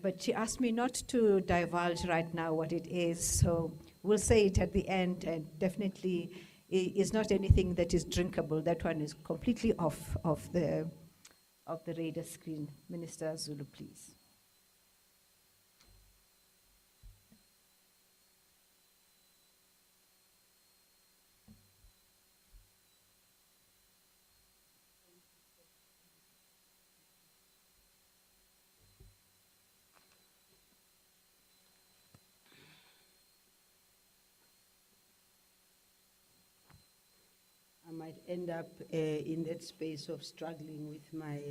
but she asked me not to divulge right now what it is, so we'll say it at the end, and definitely is not anything that is drinkable. That one is completely off of the radar screen. Minister Zulu, please. I might end up in that space of struggling with my,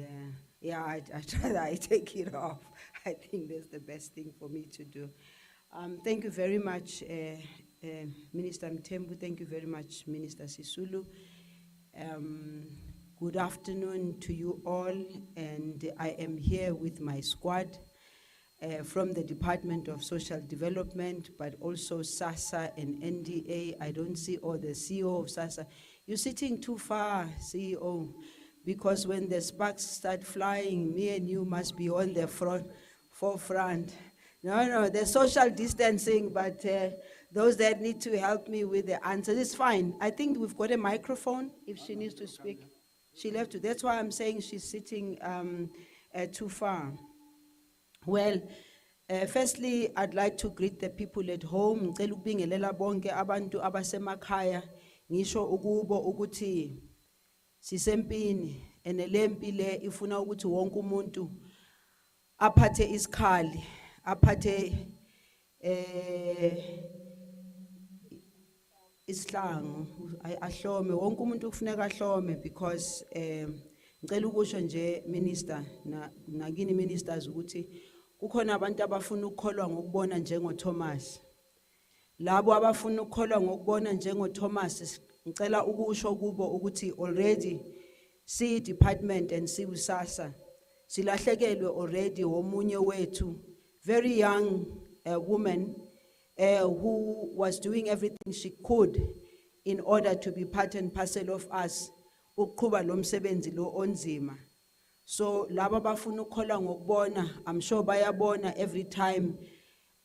I'd rather I take it off. I think that's the best thing for me to do. Thank you very much, Minister Tembu. Thank you very much, Minister Sisulu. Good afternoon to you all, and I am here with my squad from the Department of Social Development, but also SASSA and NDA. I don't see all the CEO of SASSA. You're sitting too far, CEO, because when the sparks start flying, me and you must be on the forefront. No, the social distancing, but those that need to help me with the answers, it's fine. I think we've got a microphone if she needs to speak. She left to, that's why I'm saying she's sitting too far. Well, firstly, I'd like to greet the people at home. Ngicela ukubingelela bonke abantu abasemakhaya. Ngisho ukubo ukuthi sisempini and lempi le ifuna ukuthi wonke umuntu aphathe isikhali, aphathe isihlangu, ahlome, wonke umuntu kufuneka ahlome, because ngicela ukusho nje minister nakini ministers ukuthi kukhona abantu abafuna ukukholwa ngokubona njengoThomas. Labo abafuna ukukholwa ngokubona njengoThomas, ngicela ukusho kubo ukuthi already si department and si usasa silahlekelwe already womunye wethu, very young woman who was doing everything she could in order to be part and parcel of us ukuqhuba lo msebenzi lo onzima. So laba bafuna ukukholwa ngokubona, I'm sure bayabona every time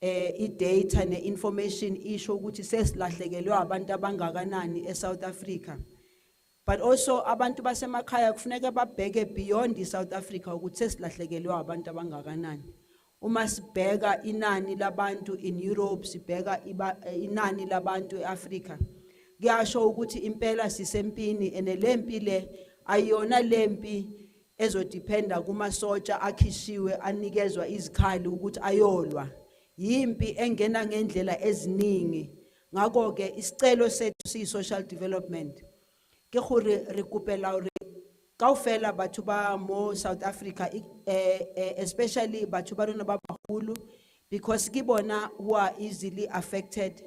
i-data ne-information isho ukuthi sesilahlekelwe abantu abangakanani eSouth Africa. But also abantu basemakhaya kufuneka babheke beyond iSouth Africa ukuthi sesilahlekelwe abantu abangakanani. Uma sibheka inani labantu in Europe, sibheka inani labantu eAfrica, kuyasho ukuthi impela sisempini, ene lempi le ayona lempi ezodependa kumasotsha akhishiwe anikezwa izikhali ukuthi ayolwa. Yimpi engena ngendlela eziningi. Ngakho ke isicelo sethu si social development ke gore re kopela hore kaofela batho ba mo South Africa, especially batho ba rona ba bagolo, because ke bona who are easily affected.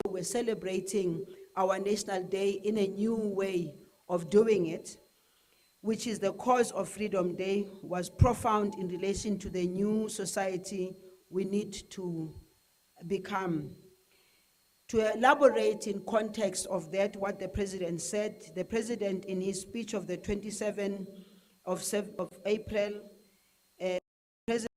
We're celebrating our National Day in a new way of doing it, which is the cause of Freedom Day, was profound in relation to the new society we need to become. To elaborate in context of that, what the President said, the President in his speech of the 27th of April, President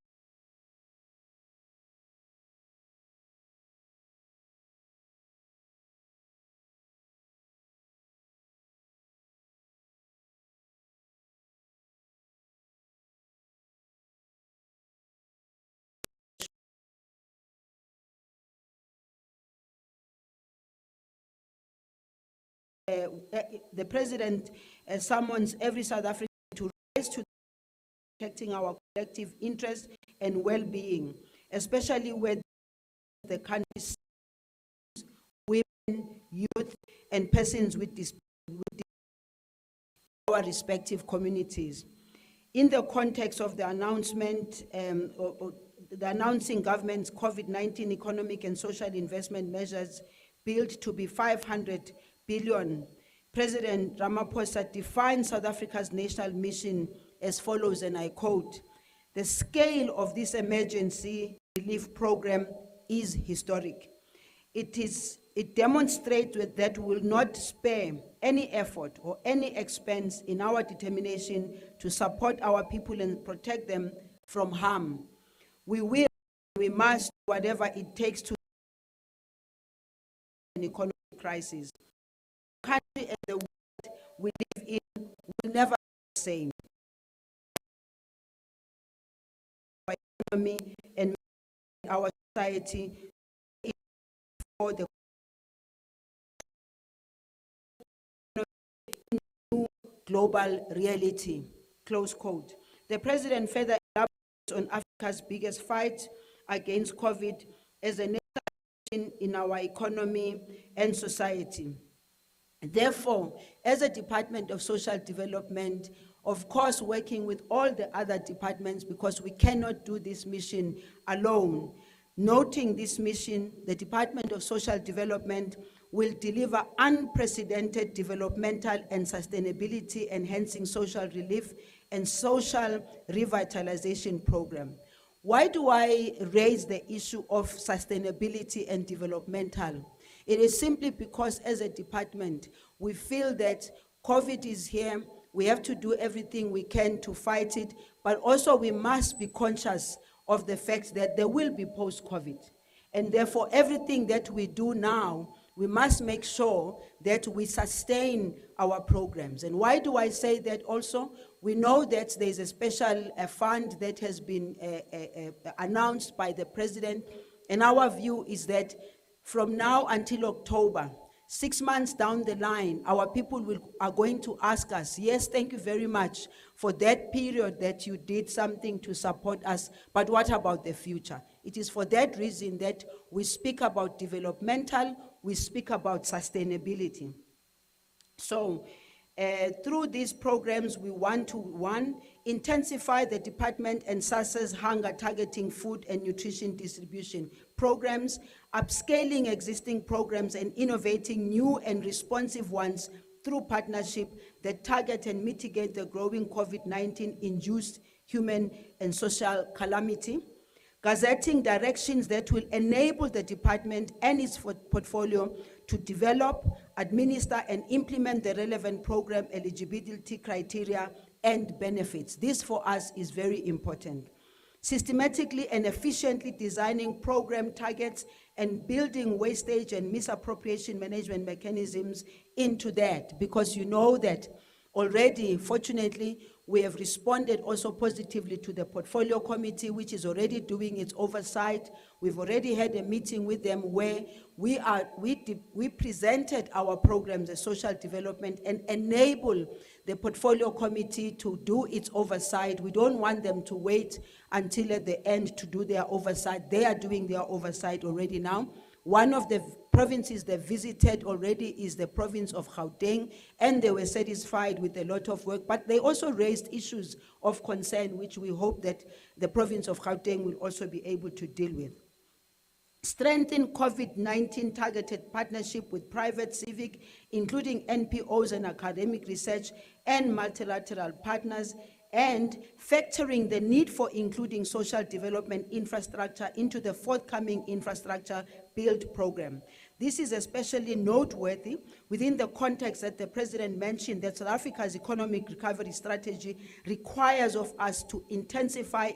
the president summons every South African to rise to protecting our collective interest and well-being, especially where the country's women, youth, and persons with our respective communities. In the context of the announcement, the announcing government's COVID-19 economic and social investment measures built to be 500 billion, President Ramaphosa defined South Africa's national mission as follows, and I quote, "The scale of this emergency relief program is historic. It demonstrates that we will not spare any effort or any expense in our determination to support our people and protect them from harm. We must do whatever it takes to an economic crisis. The country and the world we live in will never be the same. Our economy and our society for the new global reality," close quote. The president further elaborates on Africa's biggest fight against COVID as a nation in our economy and society. Therefore, as a Department of Social Development, of course, working with all the other departments, because we cannot do this mission alone. Noting this mission, the Department of Social Development will deliver unprecedented developmental and sustainability enhancing social relief and social revitalization program. Why do I raise the issue of sustainability and developmental? It is simply because as a department, we feel that COVID is here, we have to do everything we can to fight it, but also we must be conscious of the fact that there will be post-COVID. And therefore, everything that we do now, we must make sure that we sustain our programs. And why do I say that also? We know that there's a special fund that has been announced by the president. And our view is that from now until October, 6 months down the line, our people are going to ask us, yes, thank you very much for that period that you did something to support us, but what about the future? It is for that reason that we speak about developmental, we speak about sustainability. So, through these programs, we want to, one, intensify the department and SASSA's hunger targeting food and nutrition distribution programs, upscaling existing programs and innovating new and responsive ones through partnership that target and mitigate the growing COVID-19 induced human and social calamity. Gazetting directions that will enable the department and its portfolio to develop, administer, and implement the relevant program eligibility criteria and benefits. This for us is very important. Systematically and efficiently designing program targets and building wastage and misappropriation management mechanisms into that, because you know that already, fortunately, we have responded also positively to the portfolio committee, which is already doing its oversight. We've already had a meeting with them where we presented our programs as social development and enable the portfolio committee to do its oversight. We don't want them to wait until at the end to do their oversight. They are doing their oversight already now. One of the provinces they visited already is the province of Gauteng, and they were satisfied with a lot of work, but they also raised issues of concern, which we hope that the province of Gauteng will also be able to deal with. Strengthen COVID-19 targeted partnership with private, civic, including NPOs and academic research and multilateral partners, and factoring the need for including social development infrastructure into the forthcoming infrastructure build program. This is especially noteworthy within the context that the president mentioned that South Africa's economic recovery strategy requires of us to intensify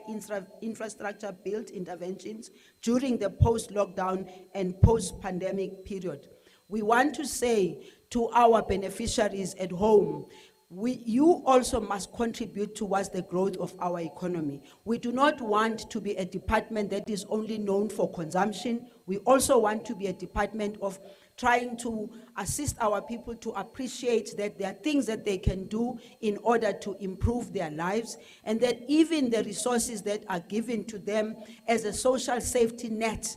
infrastructure build interventions during the post-lockdown and post-pandemic period. We want to say to our beneficiaries at home, you also must contribute towards the growth of our economy. We do not want to be a department that is only known for consumption. We also want to be a department of trying to assist our people to appreciate that there are things that they can do in order to improve their lives, and that even the resources that are given to them as a social safety net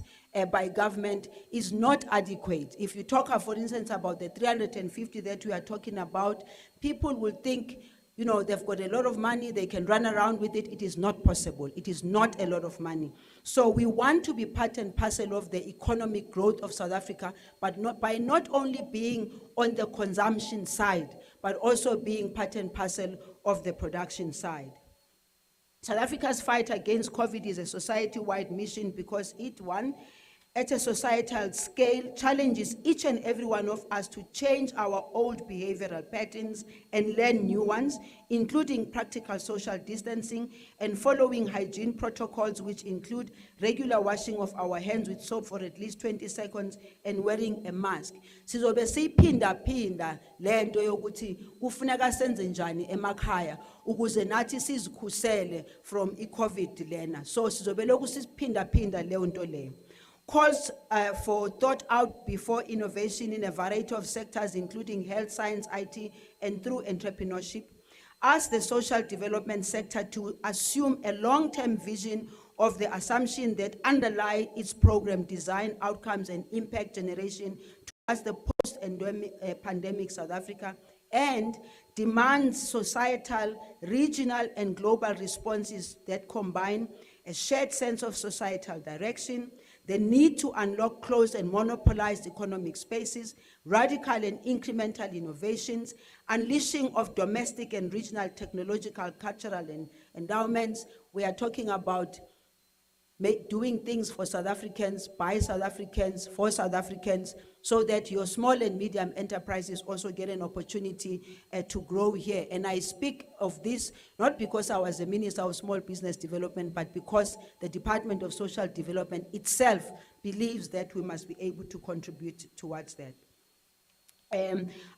by government is not adequate. If you talk, for instance, about the 350 that we are talking about, people will think, you know, they've got a lot of money, they can run around with it. It is not possible. It is not a lot of money. So we want to be part and parcel of the economic growth of South Africa, but not only being on the consumption side, but also being part and parcel of the production side. South Africa's fight against COVID is a society-wide mission because it, one, at a societal scale, challenges each and every one of us to change our old behavioral patterns and learn new ones, including practical social distancing and following hygiene protocols, which include regular washing of our hands with soap for at least 20 seconds and wearing a mask. Sizobe siyiphinda-phinda le nto yokuthi kufuneka senze njani emakhaya ukuze nathi sizikhusele from i-COVID lena. So sizobe lokhu siphinda-phinda leyo nto leyo. Calls for thought out before innovation in a variety of sectors, including health, science, IT, and through entrepreneurship. Ask the social development sector to assume a long-term vision of the assumption that underlie its program design, outcomes, and impact generation towards the post-pandemic South Africa, and demands societal, regional, and global responses that combine a shared sense of societal direction, the need to unlock closed and monopolized economic spaces, radical and incremental innovations, unleashing of domestic and regional technological, cultural, and endowments. We are talking about doing things for South Africans, by South Africans, for South Africans, so that your small and medium enterprises also get an opportunity to grow here. And I speak of this not because I was a Minister of Small Business Development, but because the Department of Social Development itself believes that we must be able to contribute towards that.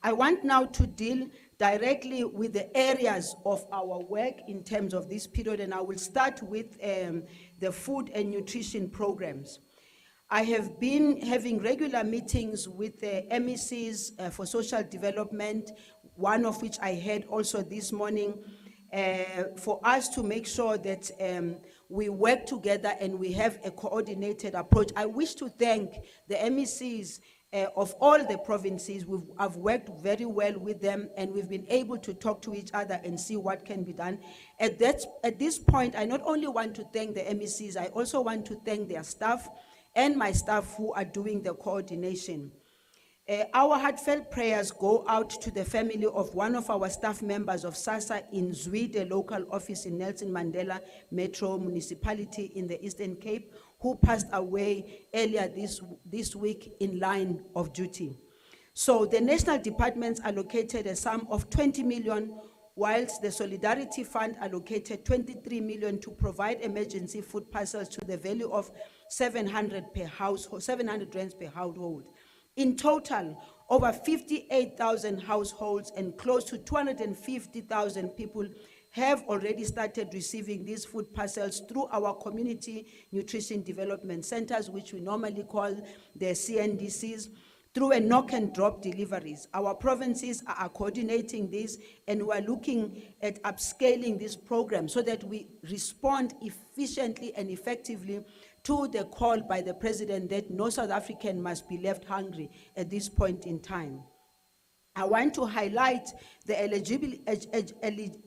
I want now to deal directly with the areas of our work in terms of this period, and I will start with the food and nutrition programs. I have been having regular meetings with the MECs for social development, one of which I had also this morning, for us to make sure that we work together and we have a coordinated approach. I wish to thank the MECs of all the provinces. I've worked very well with them, and we've been able to talk to each other and see what can be done. At this point, I not only want to thank the MECs, I also want to thank their staff and my staff who are doing the coordination. Our heartfelt prayers go out to the family of one of our staff members of SASSA in Zwi, the local office in Nelson Mandela Metro Municipality in the Eastern Cape, who passed away earlier this week in line of duty. So the national departments allocated a sum of 20 million, whilst the Solidarity Fund allocated 23 million to provide emergency food parcels to the value of 700 per household, 700 rands per household. In total, over 58,000 households and close to 250,000 people have already started receiving these food parcels through our community nutrition development centers, which we normally call the CNDCs, through a knock and drop deliveries. Our provinces are coordinating this, and we're looking at upscaling this program so that we respond efficiently and effectively to the call by the President that no South African must be left hungry at this point in time. I want to highlight the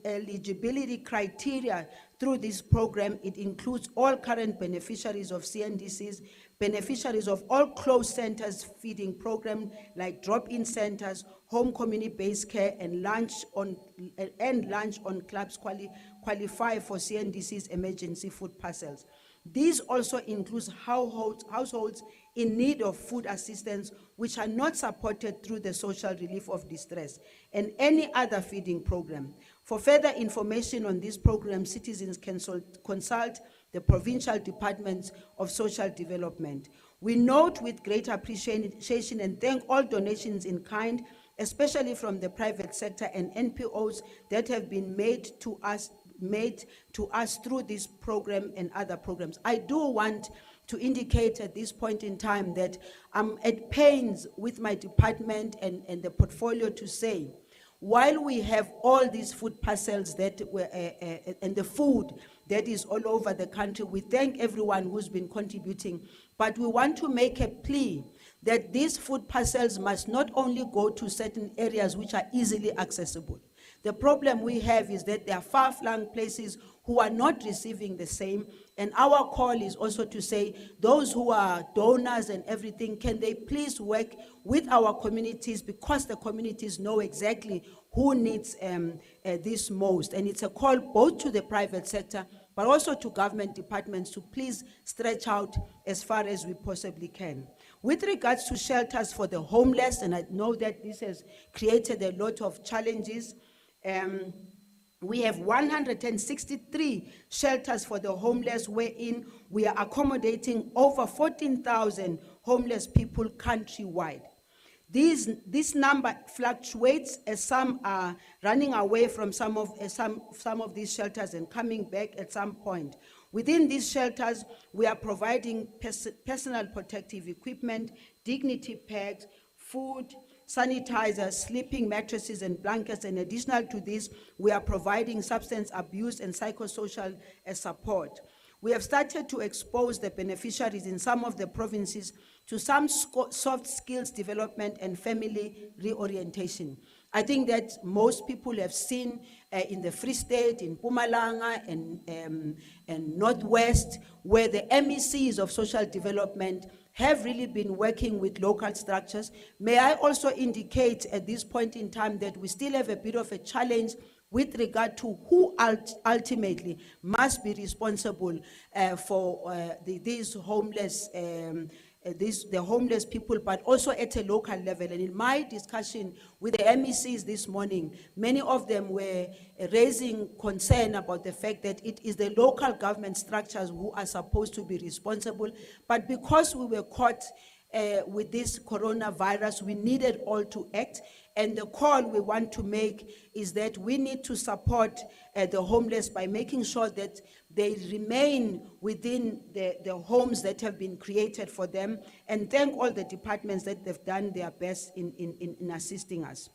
eligibility criteria through this program. It includes all current beneficiaries of CNDCs, beneficiaries of all closed centers feeding program like drop-in centers, home community-based care, and lunch on clubs qualify for CNDC's emergency food parcels. These also includes households in need of food assistance which are not supported through the social relief of distress and any other feeding program. For further information on this program, citizens can consult the Provincial Departments of Social Development. We note with great appreciation and thank all donations in kind, especially from the private sector and NPOs that have been made to us made to us through this program and other programs. I do want to indicate at this point in time that I'm at pains with my department and the portfolio to say, while we have all these food parcels that were, and the food that is all over the country, we thank everyone who's been contributing, but we want to make a plea that these food parcels must not only go to certain areas which are easily accessible. The problem we have is that there are far-flung places who are not receiving the same, and our call is also to say, those who are donors and everything, can they please work with our communities, because the communities know exactly who needs this most. And it's a call both to the private sector, but also to government departments to please stretch out as far as we possibly can. With regards to shelters for the homeless, and I know that this has created a lot of challenges, we have 163 shelters for the homeless, wherein we are accommodating over 14,000 homeless people countrywide. This number fluctuates as some are running away from some of these shelters and coming back at some point. Within these shelters, we are providing personal protective equipment, dignity packs, food, sanitizers, sleeping mattresses and blankets. And additional to this, we are providing substance abuse and psychosocial support. We have started to expose the beneficiaries in some of the provinces to some soft skills development and family reorientation. I think that most people have seen in the Free State, in Mpumalanga and Northwest, where the MECs of social development have really been working with local structures. May I also indicate at this point in time that we still have a bit of a challenge with regard to who ultimately must be responsible for these homeless, the homeless people, but also at a local level. And in my discussion with the MECs this morning, many of them were raising concern about the fact that it is the local government structures who are supposed to be responsible. But because we were caught with this coronavirus, we needed all to act. And the call we want to make is that we need to support the homeless by making sure that they remain within the homes that have been created for them, and thank all the departments that they've done their best in assisting us.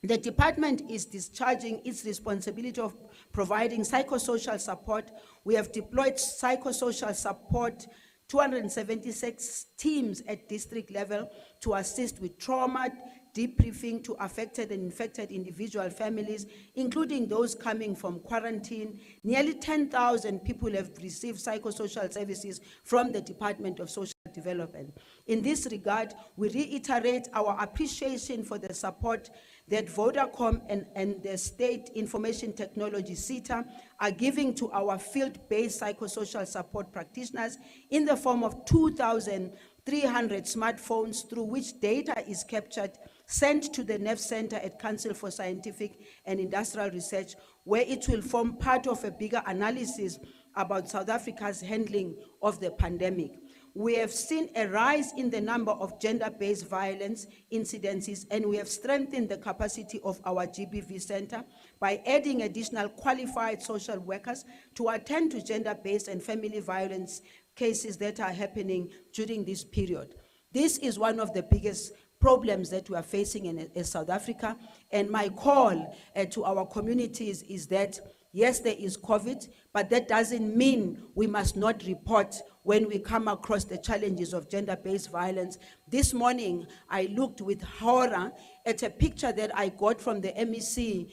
The department is discharging its responsibility of providing psychosocial support. We have deployed psychosocial support 276 teams at district level to assist with trauma, debriefing to affected and infected individual families, including those coming from quarantine. Nearly 10,000 people have received psychosocial services from the Department of Social Development. In this regard, we reiterate our appreciation for the support that Vodacom and the State Information Technology SETA are giving to our field-based psychosocial support practitioners in the form of 2,300 smartphones through which data is captured, sent to the NEF Center at Council for Scientific and Industrial Research, where it will form part of a bigger analysis about South Africa's handling of the pandemic. We have seen a rise in the number of gender-based violence incidences, and we have strengthened the capacity of our GBV Center by adding additional qualified social workers to attend to gender-based and family violence cases that are happening during this period. This is one of the biggest problems that we are facing in South Africa, and my call to our communities is that yes, there is COVID, but that doesn't mean we must not report when we come across the challenges of gender-based violence. This morning, I looked with horror at a picture that I got from the MEC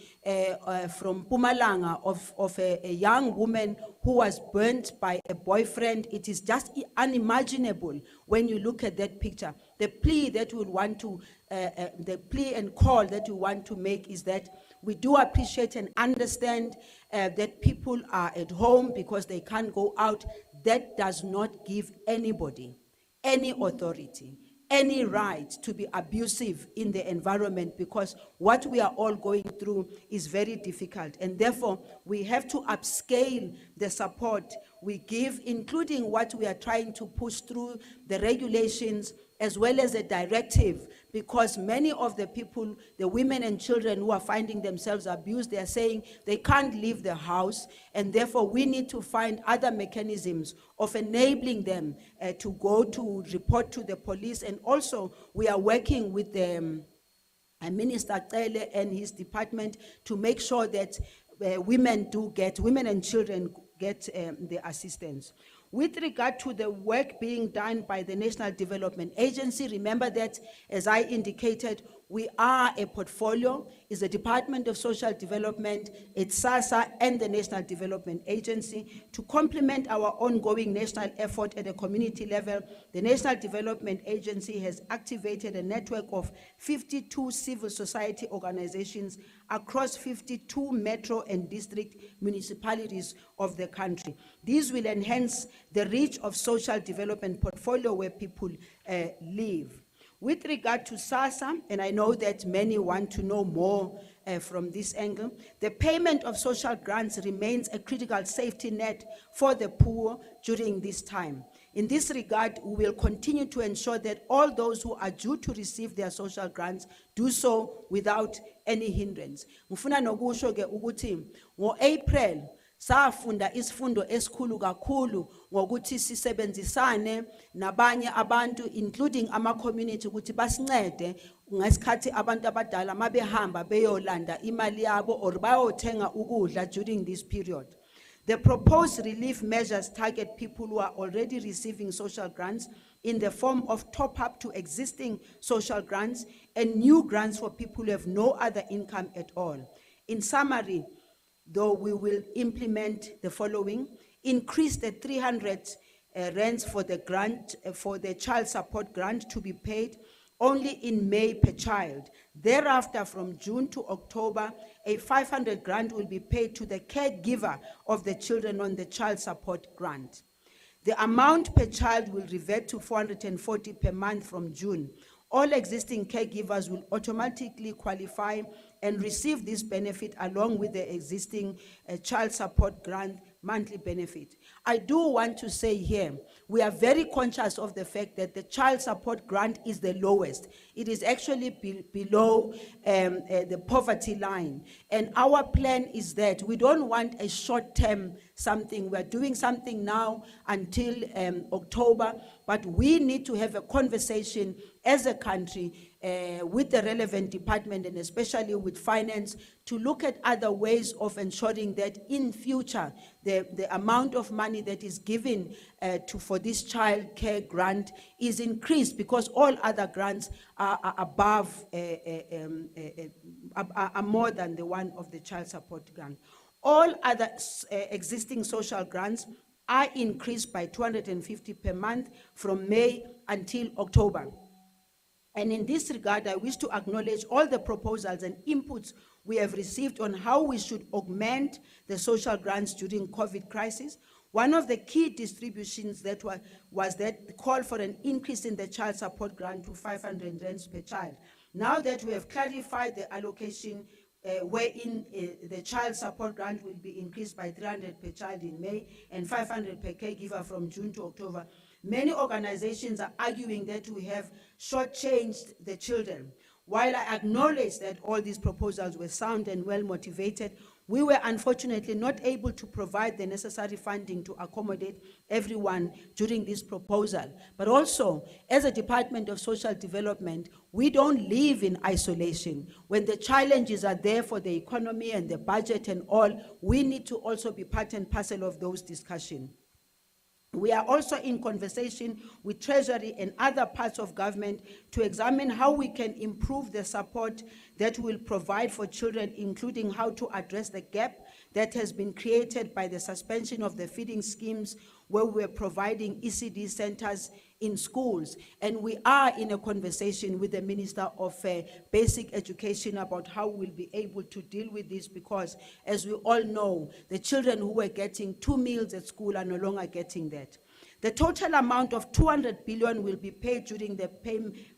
from Mpumalanga of a young woman who was burnt by a boyfriend. It is just unimaginable when you look at that picture. The plea that we want to, the plea and call that we want to make is that we do appreciate and understand that people are at home because they can't go out. That does not give anybody any authority, any right to be abusive in the environment, because what we are all going through is very difficult. And therefore, we have to upscale the support we give, including what we are trying to push through the regulations as well as a directive, because many of the people, the women and children who are finding themselves abused, they are saying they can't leave the house, and therefore we need to find other mechanisms of enabling them to go to report to the police. And also we are working with the Minister Cele and his department to make sure that women and children get the assistance. With regard to the work being done by the National Development Agency, remember that, as I indicated, we are a portfolio, is the Department of Social Development, it's SASSA and the National Development Agency. To complement our ongoing national effort at a community level, the National Development Agency has activated a network of 52 civil society organizations across 52 metro and district municipalities of the country. These will enhance the reach of social development portfolio where people live. With regard to SASSA, and I know that many want to know more from this angle, the payment of social grants remains a critical safety net for the poor during this time. In this regard, we will continue to ensure that all those who are due to receive their social grants do so without any hindrance. Ngifuna nokusho ke ukuthi ngo-April safunda isifundo esikhulu kakhulu ngokuthi sisebenzisane nabanye abantu, including ama-community, ukuthi basincede ngesikhathi abantu abadala mabehamba beyolanda imali yabo or bayothenga ukudla during this period. The proposed relief measures target people who are already receiving social grants in the form of top-up to existing social grants and new grants for people who have no other income at all. In summary, though, we will implement the following: increase the 300 rands for the grant, for the child support grant to be paid only in May per child. Thereafter, from June to October, a 500 grant will be paid to the caregiver of the children on the child support grant. The amount per child will revert to 440 per month from June. All existing caregivers will automatically qualify and receive this benefit along with the existing child support grant monthly benefit. I do want to say here, we are very conscious of the fact that the child support grant is the lowest. It is actually below the poverty line. And our plan is that we don't want a short-term something. We're doing something now until October, but we need to have a conversation as a country with the relevant department and especially with finance to look at other ways of ensuring that in future the amount of money that is given for this child care grant is increased, because all other grants are above, are more than the one of the child support grant. All other existing social grants are increased by 250 per month from May until October. And in this regard, I wish to acknowledge all the proposals and inputs we have received on how we should augment the social grants during COVID crisis. One of the key distributions that was that call for an increase in the child support grant to 500 rands per child. Now that we have clarified the allocation wherein the child support grant will be increased by 300 per child in May and 500 per caregiver from June to October, many organizations are arguing that we have shortchanged the children. While I acknowledge that all these proposals were sound and well motivated, we were unfortunately not able to provide the necessary funding to accommodate everyone during this proposal. But also, as a Department of Social Development, we don't live in isolation. When the challenges are there for the economy and the budget and all, we need to also be part and parcel of those discussions. We are also in conversation with Treasury and other parts of government to examine how we can improve the support that will provide for children, including how to address the gap that has been created by the suspension of the feeding schemes, where we're providing ECD centers in schools. And we are in a conversation with the Minister of Basic Education about how we'll be able to deal with this, because as we all know, the children who were getting 2 meals at school are no longer getting that. The total amount of 200 billion will be paid during the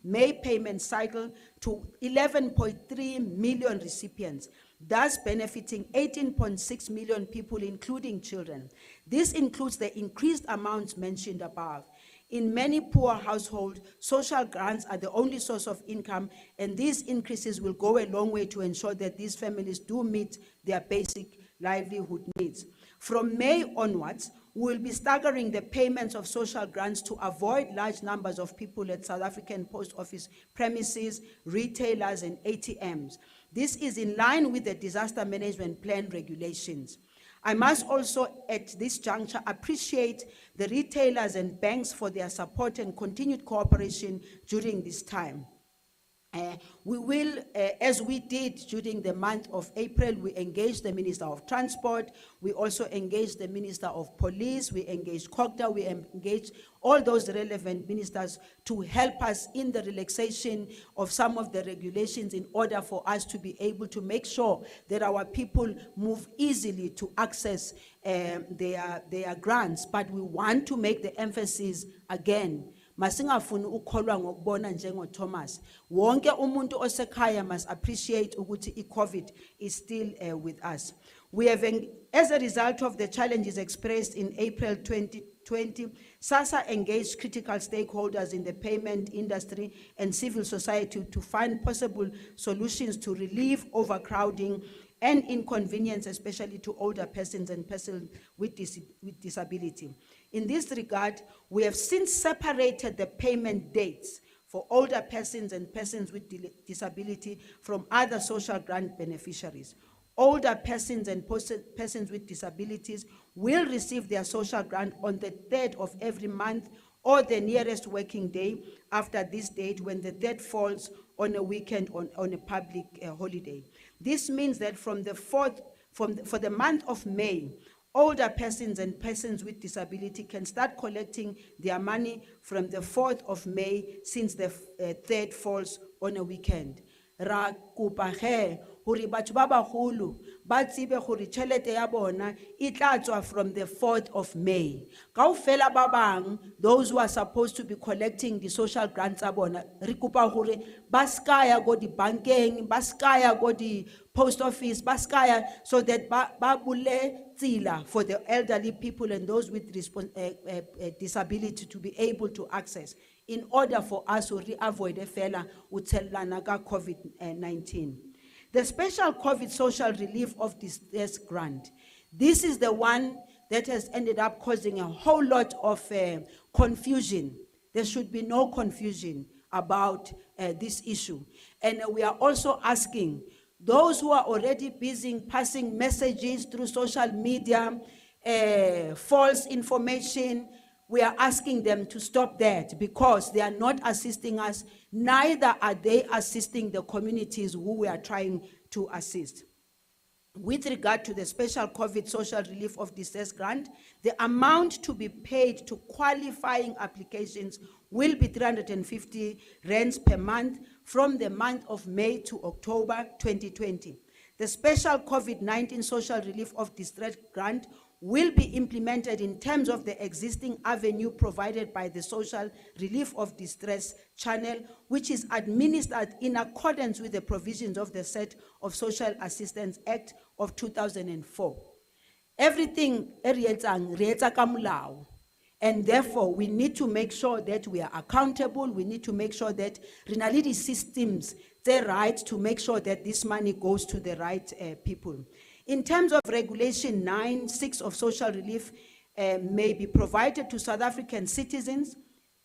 May payment cycle to 11.3 million recipients, thus benefiting 18.6 million people, including children. This includes the increased amounts mentioned above. In many poor households, social grants are the only source of income, and these increases will go a long way to ensure that these families do meet their basic livelihood needs. From May onwards, we will be staggering the payments of social grants to avoid large numbers of people at South African Post Office premises, retailers, and ATMs. This is in line with the Disaster Management Plan regulations. I must also, at this juncture, appreciate the retailers and banks for their support and continued cooperation during this time. We will, as we did during the month of April, we engaged the Minister of Transport, we also engaged the Minister of Police, we engaged COGTA, we engaged all those relevant ministers to help us in the relaxation of some of the regulations in order for us to be able to make sure that our people move easily to access their grants. But we want to make the emphasis again. Masingafuni ukholwa ngokubona njengo Thomas. Wonke umuntu osekhaya must appreciate ukuthi i-COVID is still with us. We have, as a result of the challenges expressed in April 2020, SASSA engaged critical stakeholders in the payment industry and civil society to find possible solutions to relieve overcrowding and inconvenience, especially to older persons and persons with disability. In this regard, we have since separated the payment dates for older persons and persons with disability from other social grant beneficiaries. Older persons and persons with disabilities will receive their social grant on the 3rd of every month or the nearest working day after this date, when the 3rd falls on a weekend on a public holiday. This means that from the 4th, for the month of May, older persons and persons with disability can start collecting their money from the 4th of May, since the 3rd falls on a weekend. Ra kopa he hore batho ba bagolo ba tsebe hore tšhelete ya bona e tla tswa from the 4th of May. Kaofela ba bang, those who are supposed to be collecting the social grants tsa bona, re kopa hore ba ska ya go di bankeng, ba ska ya go di post office, ba ska ya, so that ba bule tsela for the elderly people and those with disability to be able to access, in order for us to avoid a fela uthelana ka COVID-19. The special COVID social relief of distress grant. This is the one that has ended up causing a whole lot of confusion. There should be no confusion about this issue. And we are also asking those who are already busy passing messages through social media, false information, we are asking them to stop that, because they are not assisting us, neither are they assisting the communities who we are trying to assist. With regard to the special COVID social relief of distress grant, the amount to be paid to qualifying applications will be 350 rands per month from the month of May to October 2020. The special COVID-19 social relief of distress grant will be implemented in terms of the existing avenue provided by the Social Relief of Distress Channel, which is administered in accordance with the provisions of the Set of Social Assistance Act of 2004. Everything reetsa ka molao, and therefore we need to make sure that we are accountable. We need to make sure that renality systems, they're right to make sure that this money goes to the right people. In terms of Regulation 9(6) of social relief, may be provided to South African citizens,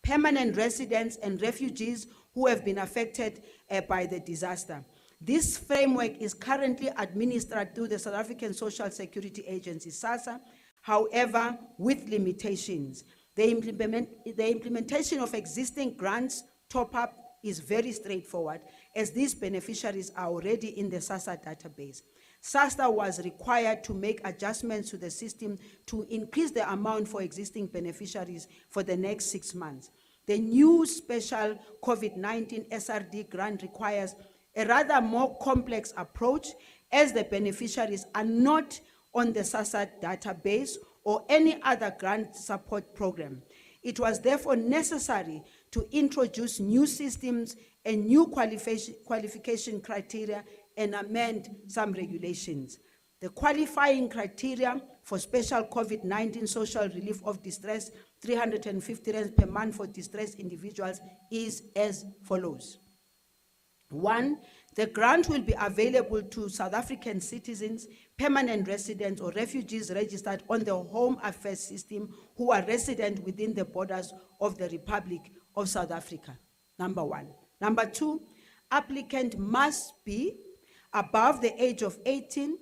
permanent residents, and refugees who have been affected by the disaster. This framework is currently administered through the South African Social Security Agency, SASSA, however, with limitations. The implementation of existing grants top-up is very straightforward, as these beneficiaries are already in the SASSA database. SASSA was required to make adjustments to the system to increase the amount for existing beneficiaries for the next 6 months. The new special COVID-19 SRD grant requires a rather more complex approach, as the beneficiaries are not on the SASSA database or any other grant support program. It was therefore necessary to introduce new systems and new qualification criteria and amend some regulations. The qualifying criteria for special COVID-19 social relief of distress, 350 rands per month for distressed individuals, is as follows. 1, the grant will be available to South African citizens, permanent residents or refugees registered on the Home Affairs system who are resident within the borders of the Republic of South Africa. Number 1. Number 2, applicant must be above the age of 18,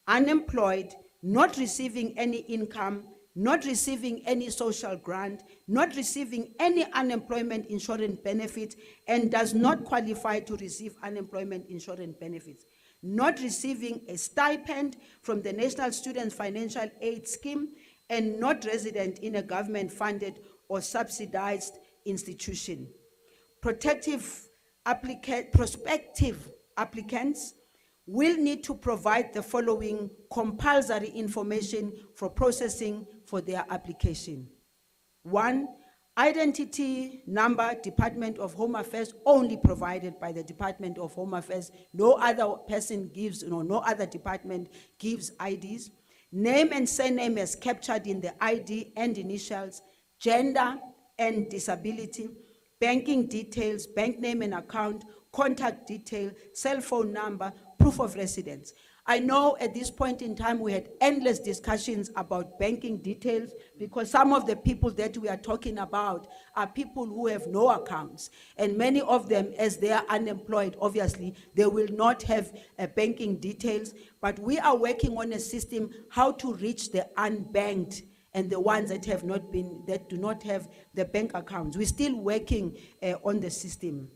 unemployed, not receiving any income, not receiving any social grant, not receiving any unemployment insurance benefit, and does not qualify to receive unemployment insurance benefits, not receiving a stipend from the National Students Financial Aid Scheme, and not resident in a government-funded or subsidized institution. Prospective applicants will need to provide the following compulsory information for processing for their application. 1, identity number, Department of Home Affairs, only provided by the Department of Home Affairs. No other person gives, no other department gives IDs. Name and surname as captured in the ID and initials, gender and disability, banking details, bank name and account, contact detail, cell phone number, proof of residence. I know at this point in time we had endless discussions about banking details because some of the people that we are talking about are people who have no accounts, and many of them, as they are unemployed, obviously they will not have banking details, but we are working on a system how to reach the unbanked and the ones that have not been, that do not have the bank accounts. We're still working on the system.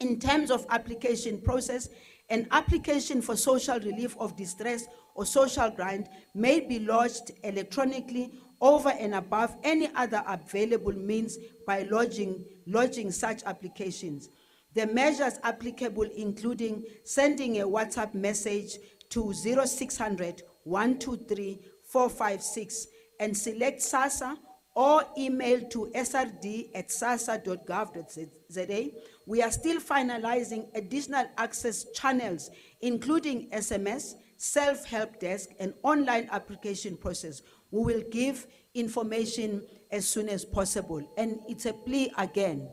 In terms of application process, an application for social relief of distress or social grant may be lodged electronically over and above any other available means by lodging such applications. The measures applicable including sending a WhatsApp message to 0600 123 456 and select SASSA, or email to srd@sassa.gov.za. We are still finalizing additional access channels, including SMS, self-help desk, and online application process. We will give information as soon as possible. And it's a plea again.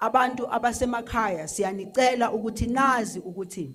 Abantu abasemakhaya siyanicela ukuthi nazi ukuthi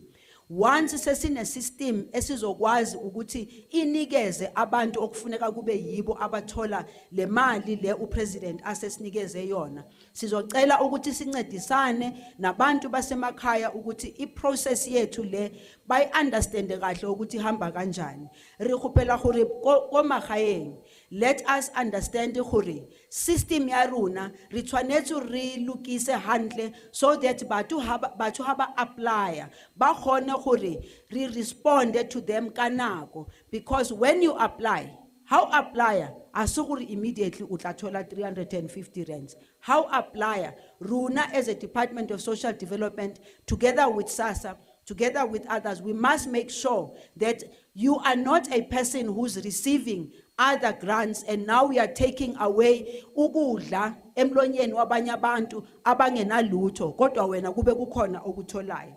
once sesine system esizokwazi ukuthi inikeze abantu okufuneka kube yibo abathola le mali le upresident asesinikeze yona, sizocela ukuthi sincedisane nabantu basemakhaya ukuthi iprocess yethu le bayi understand kahle ukuthi hamba kanjani. Re khopela gore ko magaeng, let us understand gore system ya rona re tshwanetse re lokise hantle so that batho haba apply ba khone gore re respond to them kanako, because when you apply, how applier asuguri immediately utathola 350 rands. How applier runa as a Department of Social Development together with SASSA, together with others, we must make sure that you are not a person who's receiving other grants and now we are taking away ukudla emlonyeni wabanye abantu abangenalutho kodwa wena kube kukhona okutholayo.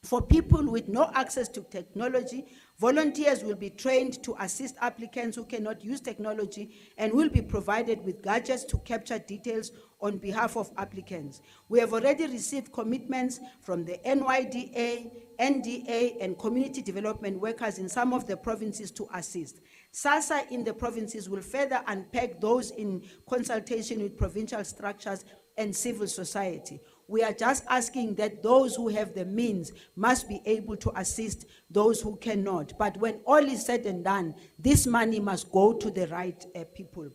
For people with no access to technology, volunteers will be trained to assist applicants who cannot use technology and will be provided with gadgets to capture details on behalf of applicants. We have already received commitments from the NYDA, NDA, and community development workers in some of the provinces to assist. SASSA in the provinces will further unpack those in consultation with provincial structures and civil society. We are just asking that those who have the means must be able to assist those who cannot. But when all is said and done, this money must go to the right people.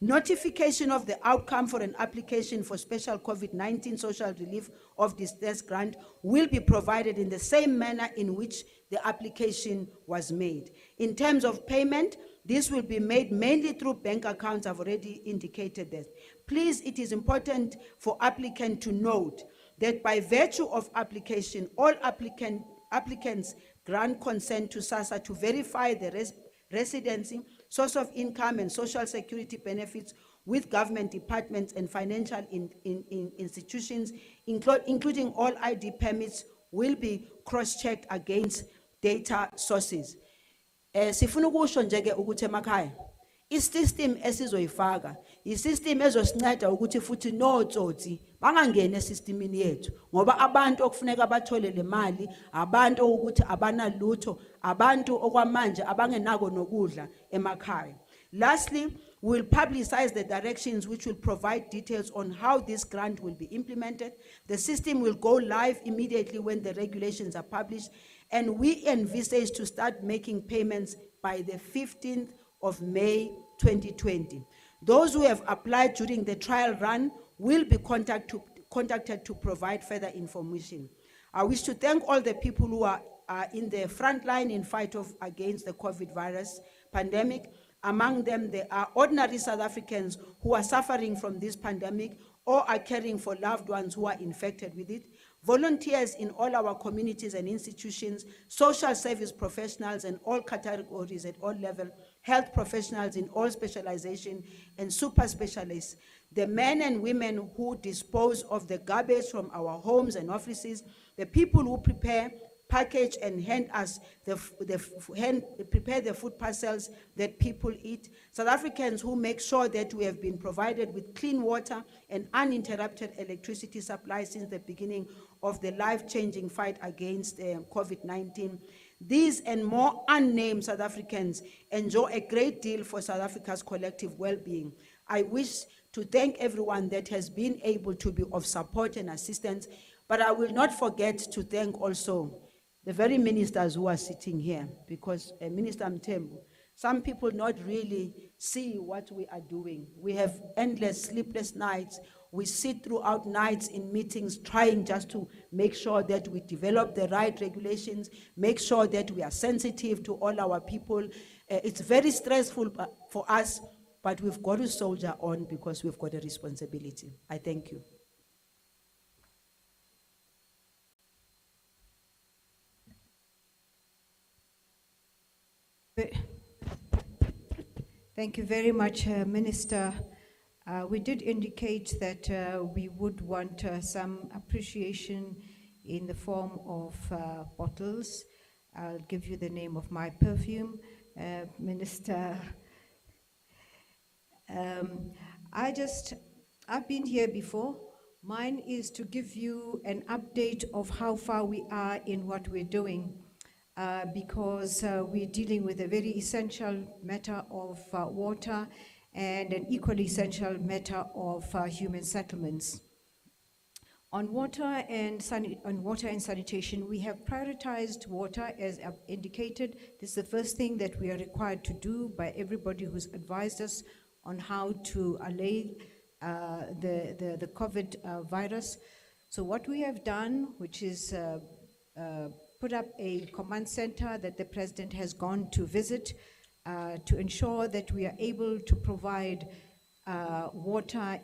Notification of the outcome for an application for special COVID-19 social relief of distress grant will be provided in the same manner in which the application was made. In terms of payment, this will be made mainly through bank accounts. I've already indicated that. Please, it is important for applicant to note that by virtue of application, all applicants grant consent to SASSA to verify the residency, source of income and social security benefits with government departments and financial institutions, including all ID permits, will be cross-checked against data sources. Sifuna ukusho nje ke ukuthi emakhaya isystem esizoyifaka isystem ezosinceda ukuthi futhi notsotsi bangangena esystemini yethu ngoba abantu okufuneka bathole le mali abantu ukuthi abanalutho abantu okwamanje abangenako nokudla emakhaya. Lastly, we'll publicize the directions which will provide details on how this grant will be implemented. The system will go live immediately when the regulations are published, and we envisage to start making payments by the 15th of May 2020. Those who have applied during the trial run will be contacted to provide further information. I wish to thank all the people who are in the front line in fight against the COVID virus pandemic. Among them, there are ordinary South Africans who are suffering from this pandemic or are caring for loved ones who are infected with it, volunteers in all our communities and institutions, social service professionals in all categories at all levels, health professionals in all specialization, and super specialists, the men and women who dispose of the garbage from our homes and offices, the people who prepare, package and hand us prepare the food parcels that people eat, South Africans who make sure that we have been provided with clean water and uninterrupted electricity supply since the beginning of the life-changing fight against COVID-19. These and more unnamed South Africans enjoy a great deal for South Africa's collective well-being. I wish to thank everyone that has been able to be of support and assistance, but I will not forget to thank also the very ministers who are sitting here, because Minister Tembu, some people not really see what we are doing. We have endless sleepless nights. We sit throughout nights in meetings trying just to make sure that we develop the right regulations, make sure that we are sensitive to all our people. It's very stressful for us, but we've got to soldier on because we've got a responsibility. I thank you. Thank you very much, Minister. We did indicate that we would want some appreciation in the form of bottles. I'll give you the name of my perfume, Minister. I've been here before. Mine is to give you an update of how far we are in what we're doing. Because we're dealing with a very essential matter of water and an equally essential matter of human settlements. On water and sanitation, we have prioritized water as I've indicated. This is the first thing that we are required to do by everybody who's advised us on how to allay the COVID virus. So what we have done, which is put up a command center that the President has gone to visit to ensure that we are able to provide water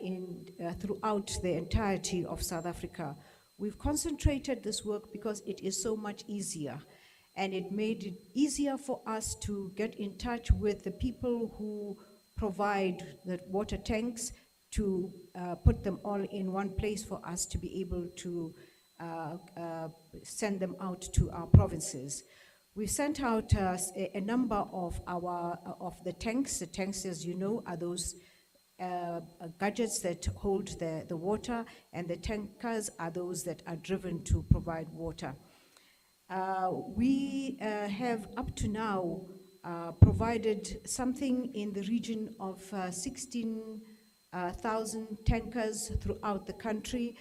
throughout the entirety of South Africa. We've concentrated this work because it is so much easier, and it made it easier for us to get in touch with the people who provide the water tanks to put them all in one place for us to be able to send them out to our provinces. We sent out a number of the tanks. The tanks, as you know, are those gadgets that hold the water, and the tankers are those that are driven to provide water. We have up to now provided something in the region of 16,000 tankers throughout the country,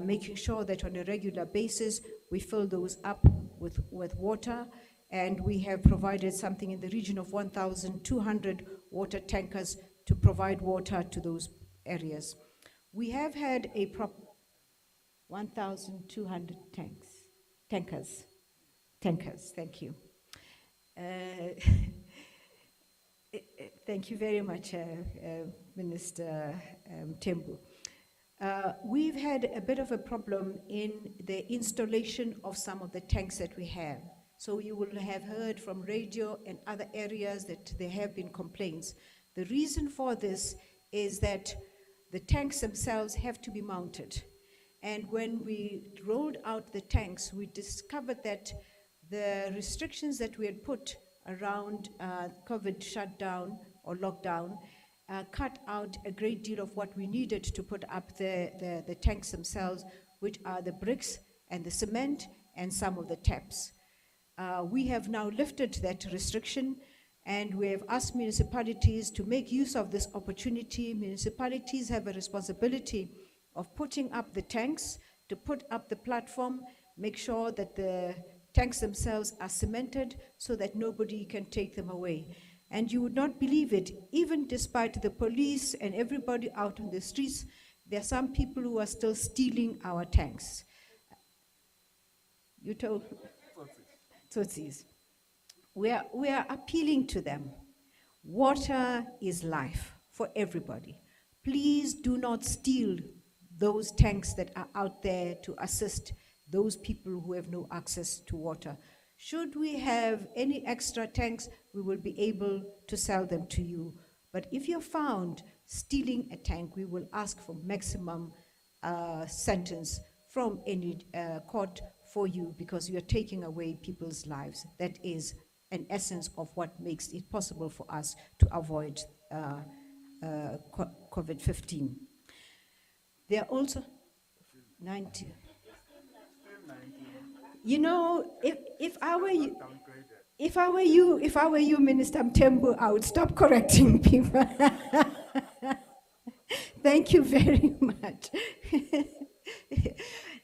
making sure that on a regular basis we fill those up with water, and we have provided something in the region of 1,200 water tankers to provide water to those areas. We have had 1,200 tankers, thank you. Thank you very much, Minister Tembu. We've had a bit of a problem in the installation of some of the tanks that we have. So you will have heard from radio and other areas that there have been complaints. The reason for this is that the tanks themselves have to be mounted. And when we rolled out the tanks, we discovered that the restrictions that we had put around COVID shutdown or lockdown, cut out a great deal of what we needed to put up the tanks themselves, which are the bricks and the cement and some of the taps. We have now lifted that restriction, and we have asked municipalities to make use of this opportunity. Municipalities have a responsibility of putting up the tanks, to put up the platform, make sure that the tanks themselves are cemented so that nobody can take them away. And you would not believe it, even despite the police and everybody out on the streets, there are some people who are still stealing our tanks. You told Tutsis. We are appealing to them. Water is life for everybody. Please do not steal those tanks that are out there to assist those people who have no access to water. Should we have any extra tanks, we will be able to sell them to you. But if you're found stealing a tank, we will ask for maximum sentence from any court for you, because you are taking away people's lives. That is an essence of what makes it possible for us to avoid COVID-15. There are also 19. You know, if I were you, if I were you, Minister Tembu, I would stop correcting people. Thank you very much.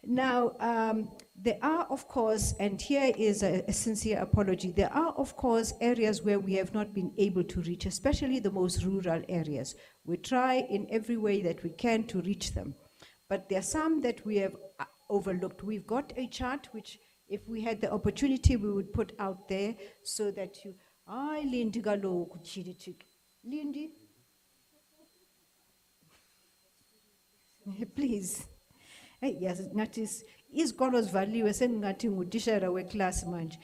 Now, there are, of course, and here is a sincere apology, there are, of course, areas where we have not been able to reach, especially the most rural areas. We try in every way that we can to reach them, but there are some that we have overlooked. We've got a chart which, if we had the opportunity, we would put out there so that you... Lindy Galo, Lindy? Please. Yes, notice is Golos value ngathi ngutishara we-class manje.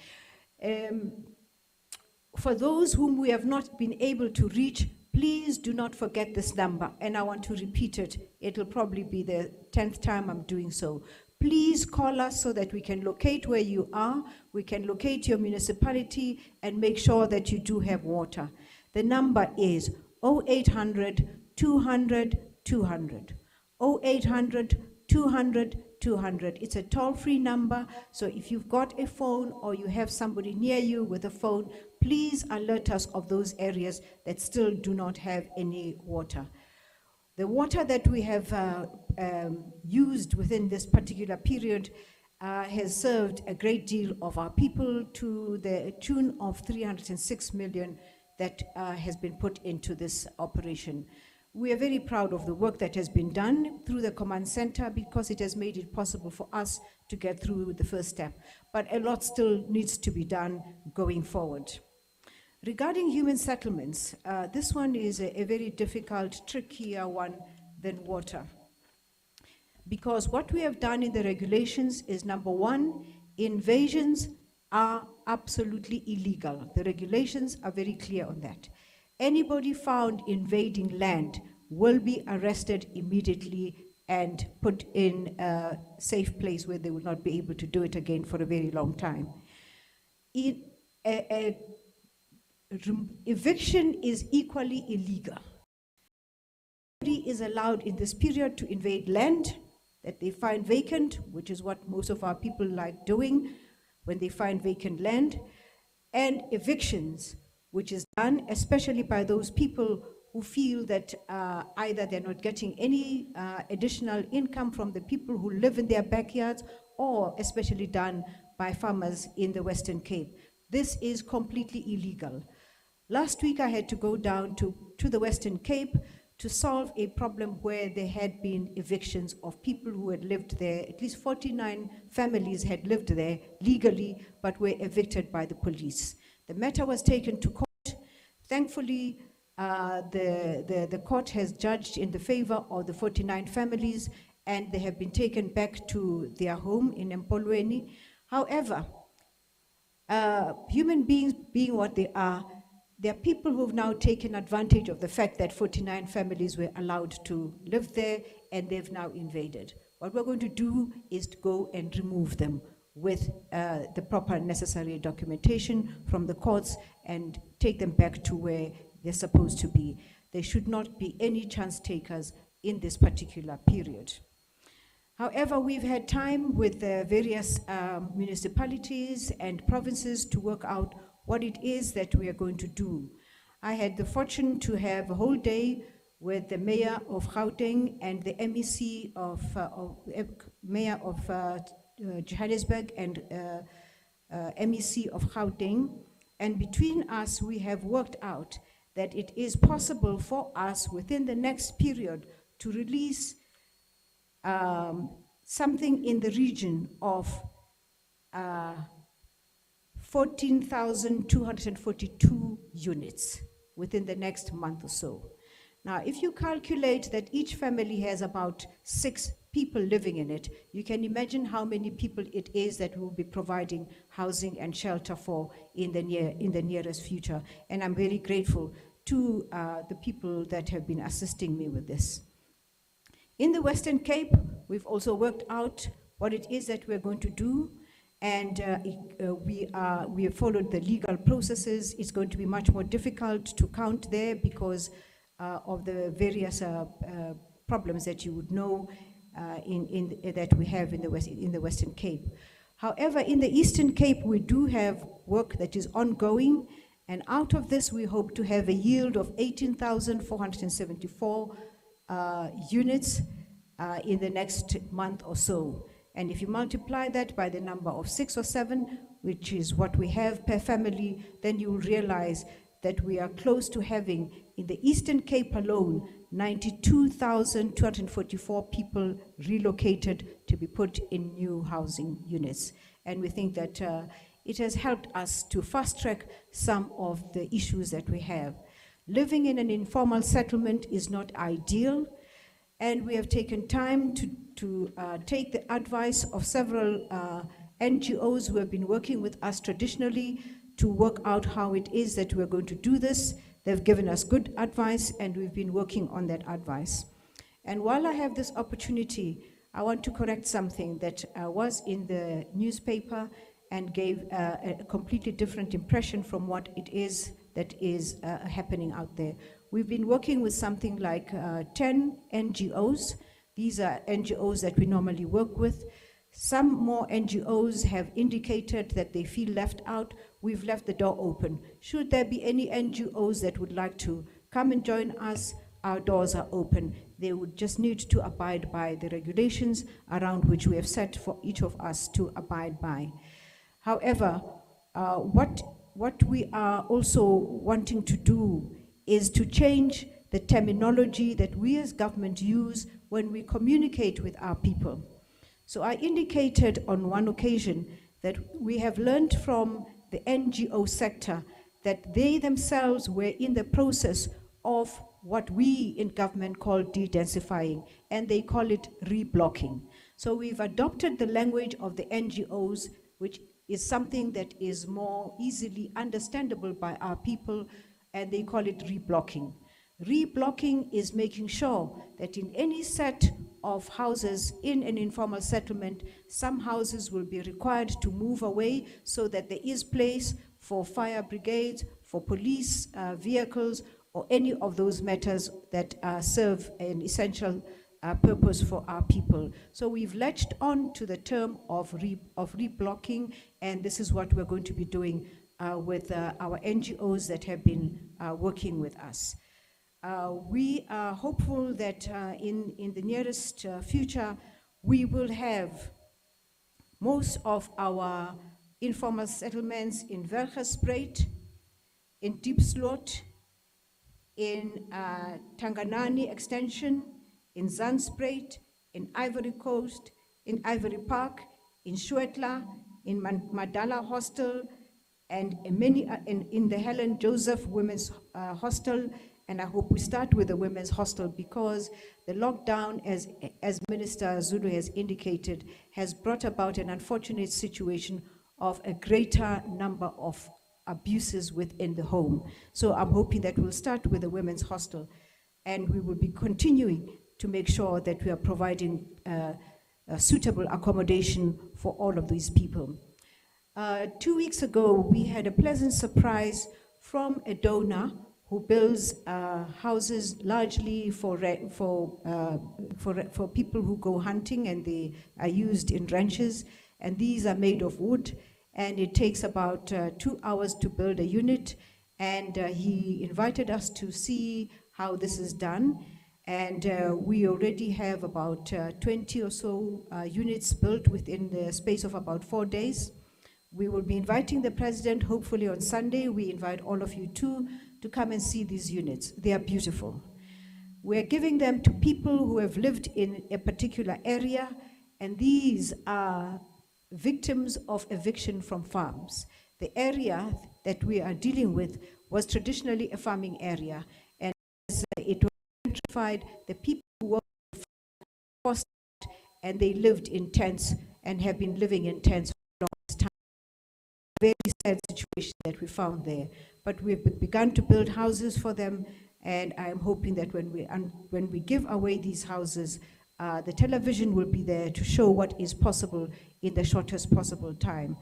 For those whom we have not been able to reach, please do not forget this number, and I want to repeat it. It'll probably be the 10th time I'm doing so. Please call us so that we can locate where you are, we can locate your municipality, and make sure that you do have water. The number is 0800 200 200. 0800 200 200. It's a toll-free number, so if you've got a phone or you have somebody near you with a phone, please alert us of those areas that still do not have any water. The water that we have used within this particular period has served a great deal of our people, to the tune of 306 million that has been put into this operation. We are very proud of the work that has been done through the command center, because it has made it possible for us to get through the first step. But a lot still needs to be done going forward. Regarding human settlements, this one is a very difficult, trickier one than water. Because what we have done in the regulations is, number one, invasions are absolutely illegal. The regulations are very clear on that. Anybody found invading land will be arrested immediately and put in a safe place where they will not be able to do it again for a very long time. Eviction is equally illegal. Nobody is allowed in this period to invade land that they find vacant, which is what most of our people like doing when they find vacant land, and evictions, which is done especially by those people who feel that either they're not getting any additional income from the people who live in their backyards, or especially done by farmers in the Western Cape. This is completely illegal. Last week I had to go down to the Western Cape to solve a problem where there had been evictions of people who had lived there. At least 49 families had lived there legally, but were evicted by the police. The matter was taken to court. Thankfully, the court has judged in the favor of the 49 families, and they have been taken back to their home in Empolweni. However, human beings being what they are, there are people who have now taken advantage of the fact that 49 families were allowed to live there, and they've now invaded. What we're going to do is to go and remove them. with the proper necessary documentation from the courts and take them back to where they're supposed to be. There should not be any chance takers in this particular period. However, we've had time with the various municipalities and provinces to work out what it is that we are going to do. I had the fortune to have a whole day with the mayor of Gauteng and the MEC mayor of Johannesburg and MEC of Gauteng. And between us, we have worked out that it is possible for us within the next period to release something in the region of 14,242 units within the next month or so. Now, if you calculate that each family has about 6 people living in it, you can imagine how many people it is that we'll be providing housing and shelter for in the nearest future. And I'm very grateful to the people that have been assisting me with this. In the Western Cape, we've also worked out what it is that we're going to do, and we have followed the legal processes. It's going to be much more difficult to count there because of the various problems that you would know that we have in the Western Cape. However, in the Eastern Cape, we do have work that is ongoing, and out of this, we hope to have a yield of 18,474 units in the next month or so. And if you multiply that by the number of 6 or 7, which is what we have per family, then you will realize that we are close to having, in the Eastern Cape alone, 92,244 people relocated to be put in new housing units. And we think that it has helped us to fast-track some of the issues that we have. Living in an informal settlement is not ideal, and we have taken time to take the advice of several NGOs who have been working with us traditionally to work out how it is that we're going to do this. They've given us good advice, and we've been working on that advice. And while I have this opportunity, I want to correct something that was in the newspaper and gave a completely different impression from what it is that is happening out there. We've been working with something like 10 NGOs. These are NGOs that we normally work with. Some more NGOs have indicated that they feel left out. We've left the door open. Should there be any NGOs that would like to come and join us, our doors are open. They would just need to abide by the regulations around which we have set for each of us to abide by. However, what we are also wanting to do is to change the terminology that we as government use when we communicate with our people. So I indicated on one occasion that we have learned from the NGO sector that they themselves were in the process of what we in government call de-densifying, and they call it reblocking. So we've adopted the language of the NGOs, which is something that is more easily understandable by our people, and they call it reblocking. Reblocking is making sure that in any set of houses in an informal settlement, some houses will be required to move away so that there is place for fire brigades, for police vehicles, or any of those matters that serve an essential purpose for our people. So we've latched on to the term of reblocking, and this is what we're going to be doing with our NGOs that have been working with us. We are hopeful that in the nearest future, we will have most of our informal settlements in Welgespreid, in Diepsloot, in Tanganani Extension, in Zandspruit, in Ivory Coast, in Ivory Park, in Schuetla, in Madala Hostel, and many in the Helen Joseph Women's Hostel. And I hope we start with the women's hostel because the lockdown, as Minister Zulu has indicated, has brought about an unfortunate situation of a greater number of abuses within the home. So I'm hoping that we'll start with the women's hostel, and we will be continuing to make sure that we are providing suitable accommodation for all of these people. 2 weeks ago, we had a pleasant surprise from a donor who builds houses largely for people who go hunting, and they are used in ranches. And these are made of wood, and it takes about 2 hours to build a unit. And he invited us to see how this is done. And we already have about 20 or so units built within the space of about 4 days. We will be inviting the president, hopefully on Sunday. We invite all of you too to come and see these units. They are beautiful. We're giving them to people who have lived in a particular area, and these are victims of eviction from farms. The area that we are dealing with was traditionally a farming area, and as it was gentrified, the people who were forced and they lived in tents and have been living in tents for a long time. Very sad situation that we found there. But we've begun to build houses for them, and I'm hoping that when we give away these houses, the television will be there to show what is possible in the shortest possible time.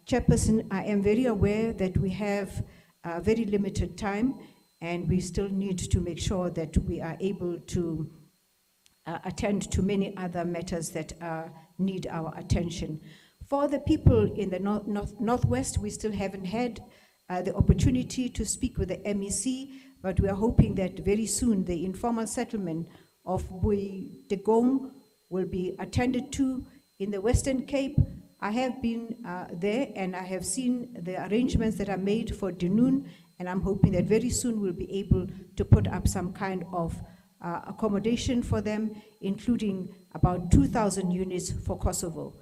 Chairperson, I am very aware that we have very limited time, and we still need to make sure that we are able to attend to many other matters that need our attention. For the people in the Northwest, we still haven't had the opportunity to speak with the MEC, but we are hoping that very soon the informal settlement of Boidegong will be attended to. In the Western Cape, I have been there, and I have seen the arrangements that are made for Dunoon, and I'm hoping that very soon we'll be able to put up some kind of accommodation for them, including about 2,000 units for Kosovo.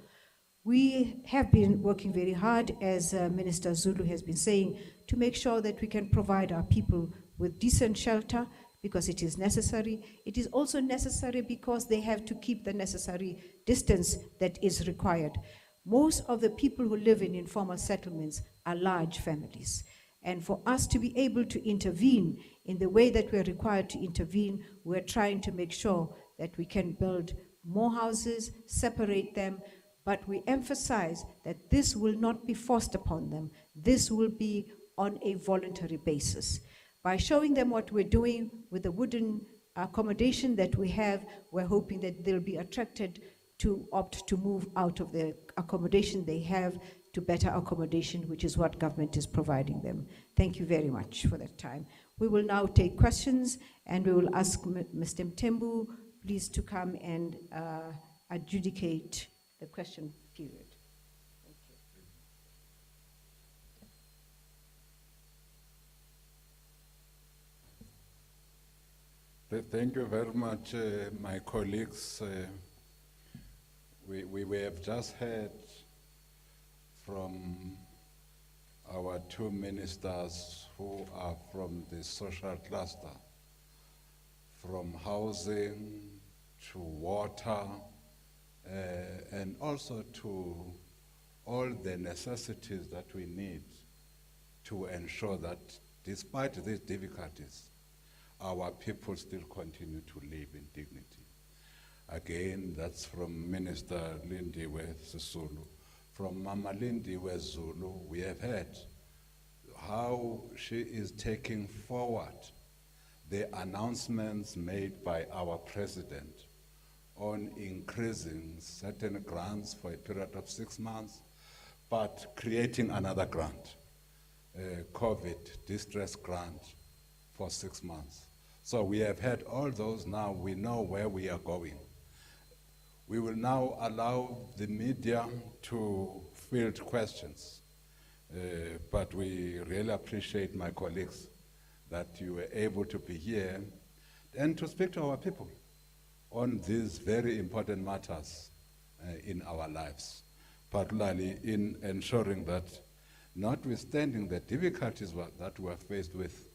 We have been working very hard, as Minister Zulu has been saying, to make sure that we can provide our people with decent shelter, because it is necessary. It is also necessary because they have to keep the necessary distance that is required. Most of the people who live in informal settlements are large families. And for us to be able to intervene in the way that we're required to intervene, we're trying to make sure that we can build more houses, separate them, but we emphasize that this will not be forced upon them. This will be on a voluntary basis. By showing them what we're doing with the wooden accommodation that we have, we're hoping that they'll be attracted to opt to move out of the accommodation they have to better accommodation, which is what government is providing them. Thank you very much for that time. We will now take questions, and we will ask Mr. Tembu, please, to come and adjudicate the question period. Thank you. Thank you very much, my colleagues. We have just heard from our two ministers who are from the social cluster, from housing to water, and also to all the necessities that we need to ensure that despite these difficulties, our people still continue to live in dignity. Again, that's from Minister Lindiwe Zulu. From Mama Lindiwe Zulu, we have heard how she is taking forward the announcements made by our president on increasing certain grants for a period of 6 months, but creating another grant, COVID distress grant for 6 months. So we have had all those. Now we know where we are going. We will now allow the media to field questions, but we really appreciate, my colleagues, that you were able to be here and to speak to our people on these very important matters in our lives, particularly in ensuring that, notwithstanding the difficulties that we are faced with,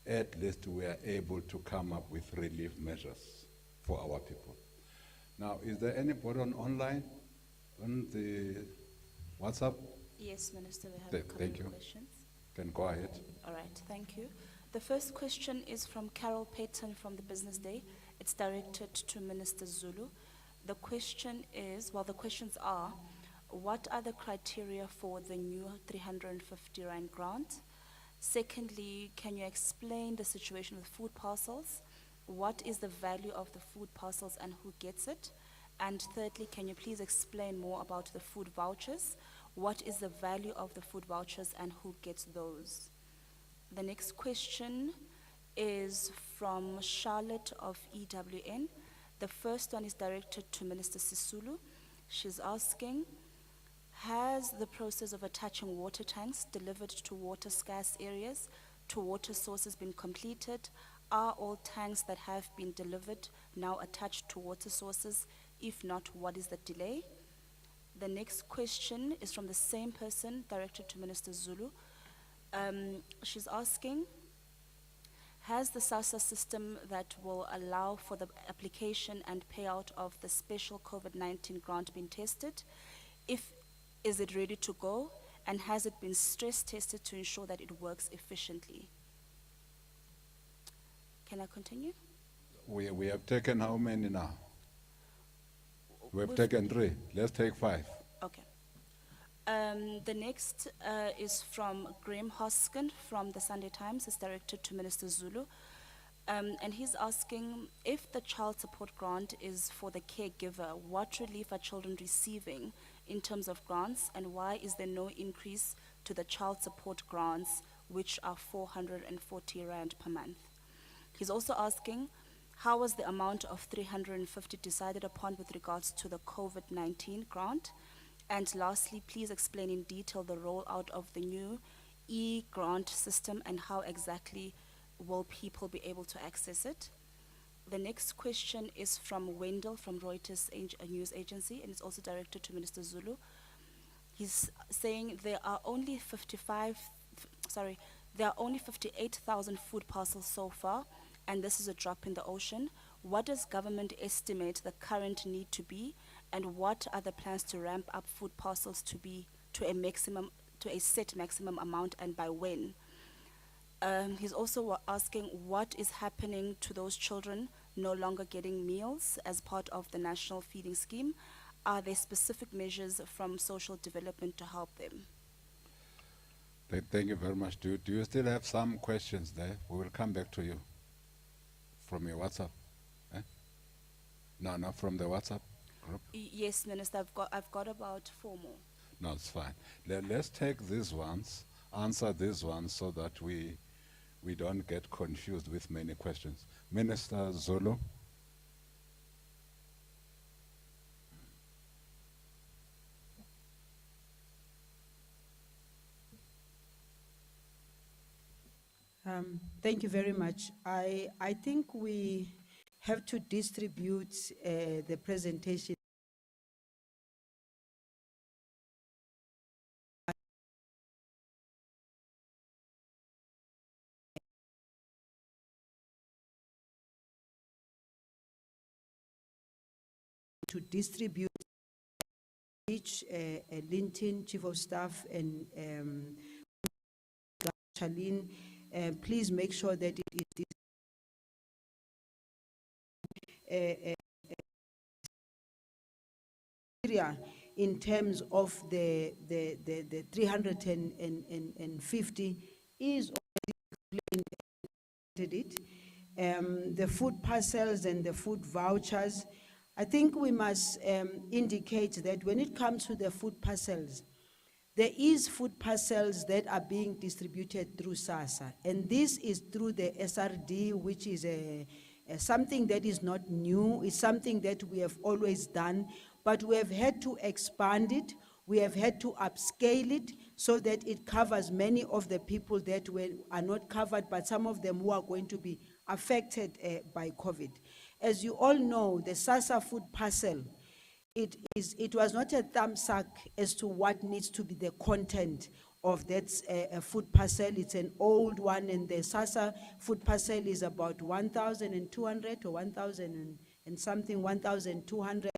at least we are able to come up with relief measures for our people. Now, is there anybody online, on the WhatsApp? Yes, Minister, we have a couple of questions. Can go ahead. All right, thank you. The first question is from Carol Payton from the Business Day. It's directed to Minister Zulu. The question is, well, the questions are, what are the criteria for the new 350 Rand grant? Secondly, can you explain the situation with food parcels? What is the value of the food parcels and who gets it? And thirdly, can you please explain more about the food vouchers? What is the value of the food vouchers and who gets those? The next question is from Charlotte of EWN. The first one is directed to Minister Sisulu. She's asking, has the process of attaching water tanks delivered to water scarce areas to water sources been completed? Are all tanks that have been delivered now attached to water sources? If not, what is the delay? The next question is from the same person, directed to Minister Zulu. She's asking, has the SASSA system that will allow for the application and payout of the special COVID-19 grant been tested? Is it ready to go? And has it been stress tested to ensure that it works efficiently? Can I continue? We have taken how many now? We have We've- taken 3. Let's take 5. Okay. The next is from Graham Hoskin from the Sunday Times. It's directed to Minister Zulu. And he's asking, if the child support grant is for the caregiver, what relief are children receiving in terms of grants, and why is there no increase to the child support grants, which are 440 Rand per month? He's also asking, how was the amount of 350 decided upon with regards to the COVID-19 grant? And lastly, please explain in detail the rollout of the new e-grant system and how exactly will people be able to access it? The next question is from Wendell from Reuters news agency, and it's also directed to Minister Zulu. He's saying there are only 58,000 food parcels so far, and this is a drop in the ocean. What does government estimate the current need to be, and what are the plans to ramp up food parcels to a set maximum amount, and by when? He's also asking what is happening to those children no longer getting meals as part of the national feeding scheme. Are there specific measures from social development to help them? Thank you very much. Do you still have some questions there? We will come back to you from your WhatsApp. Eh? No, not from the WhatsApp group. Yes, Minister, I've got about 4 more. No, it's fine. Let's take these ones, answer these ones so that we don't get confused with many questions. Minister Zulu. Thank you very much. I think we have to distribute the presentation to distribute each Linton Chief of Staff and Charlene. Please make sure that it is in terms of the 350 is already explained it. The food parcels and the food vouchers, I think we must indicate that when it comes to the food parcels, there is food parcels that are being distributed through SASSA, and this is through the SRD, which is something that is not new. It's something that we have always done, but we have had to expand it. We have had to upscale it so that it covers many of the people that are not covered, but some of them who are going to be affected by COVID. As you all know, the SASSA food parcel, it was not a thumbsuck as to what needs to be the content of that food parcel. It's an old one, and the SASSA food parcel is about 1,200 or 1,000 and something, 1,200,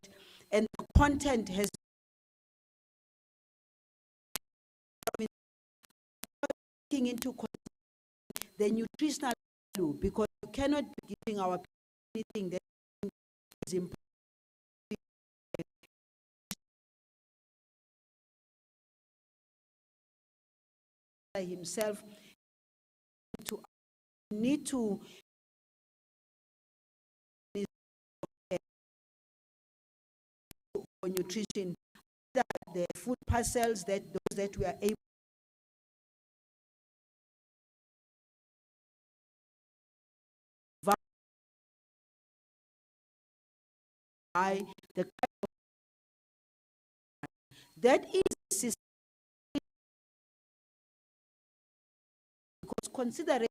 and the content has been taking into the nutritional value, because you cannot be giving our people anything that is important. himself to need to for nutrition, the food parcels that those that we are able buy, the that is a system, because considering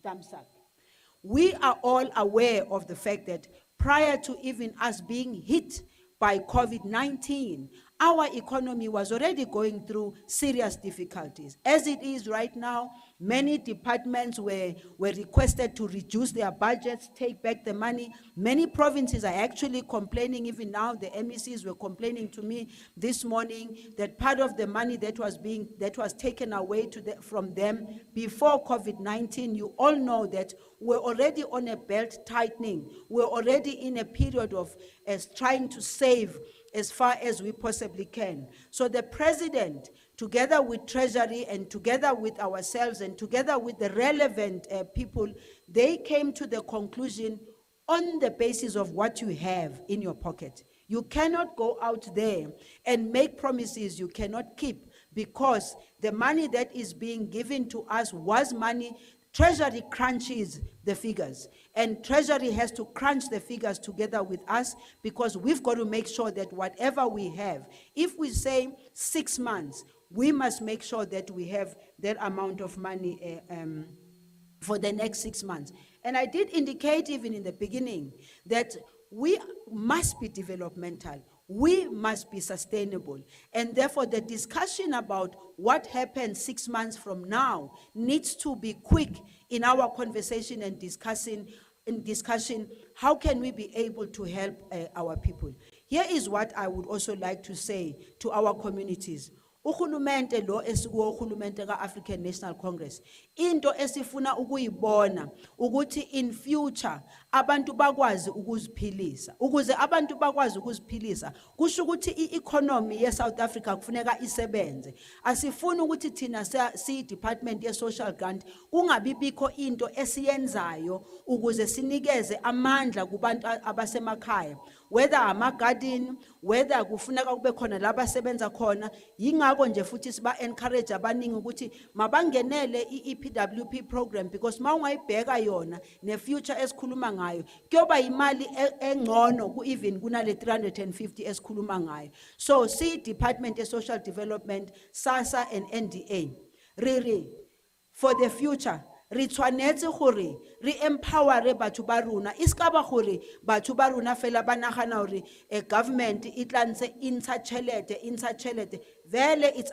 thumbs up. We are all aware of the fact that prior to even us being hit by COVID-19, our economy was already going through serious difficulties. As it is right now, many departments were requested to reduce their budgets, take back the money. Many provinces are actually complaining, even now the MECs were complaining to me this morning that part of the money that was taken away from them before COVID-19, you all know that we're already on a belt tightening. We're already in a period of trying to save as far as we possibly can. So the president, together with Treasury and together with ourselves and together with the relevant people, they came to the conclusion on the basis of what you have in your pocket. You cannot go out there and make promises you cannot keep, because the money that is being given to us was money. Treasury crunches the figures, and Treasury has to crunch the figures together with us, because we've got to make sure that whatever we have, if we say 6 months, we must make sure that we have that amount of money for the next 6 months. And I did indicate even in the beginning that we must be developmental. We must be sustainable. And therefore, the discussion about what happens 6 months from now needs to be quick in our conversation and discussion, how can we be able to help our people. Here is what I would also like to say to our communities. Uhulumente lo esikuwo uhulumente ka-African National Congress, into esifuna ukuyibona ukuthi in future abantu bakwazi ukuziphilisa. Ukuze abantu bakwazi ukuziphilisa, kusho ukuthi i-economy ye-South Africa kufuneka isebenze. Asifuni ukuthi thina si-department ye-social grant kungabi bikho into esiyenzayo ukuze sinikeze amandla kubantu abasemakhaya, whether ama-garden, whether kufuneka kube khona la basebenza khona. Yingakho nje futhi siba encourage abaningi ukuthi mabangenele i-EPWP program, because mawungayibheka yona ne future esikhuluma ngayo kuyoba imali engcono ku even kunale 350 esikhuluma ngayo. So Department of Social Development, SASSA and NDA, for the future re tshwanetse gore re empower batho ba rona, iskaba gore batho ba rona fela ba nagana gore government e tla ntse intsha chelete. Vele it's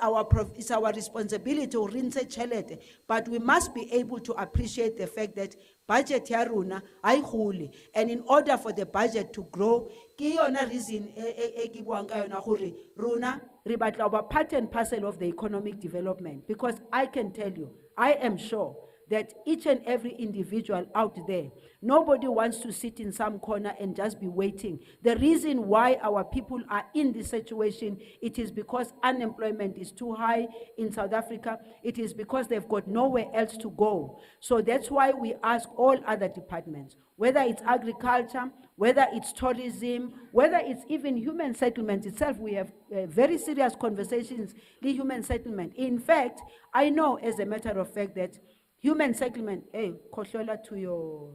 our responsibility to rinse chelete, but we must be able to appreciate the fact that budget ya rona ai gole, and in order for the budget to grow, ke yona reason ke buang ka yona gore rona re batla ba part and parcel of the economic development, because I can tell you, I am sure that each and every individual out there, nobody wants to sit in some corner and just be waiting. The reason why our people are in this situation, it is because unemployment is too high in South Africa. It is because they've got nowhere else to go. So that's why we ask all other departments, whether it's agriculture, whether it's tourism, whether it's even human settlement itself. We have very serious conversations with human settlement. In fact, I know as a matter of fact that human settlement, khohlola to your,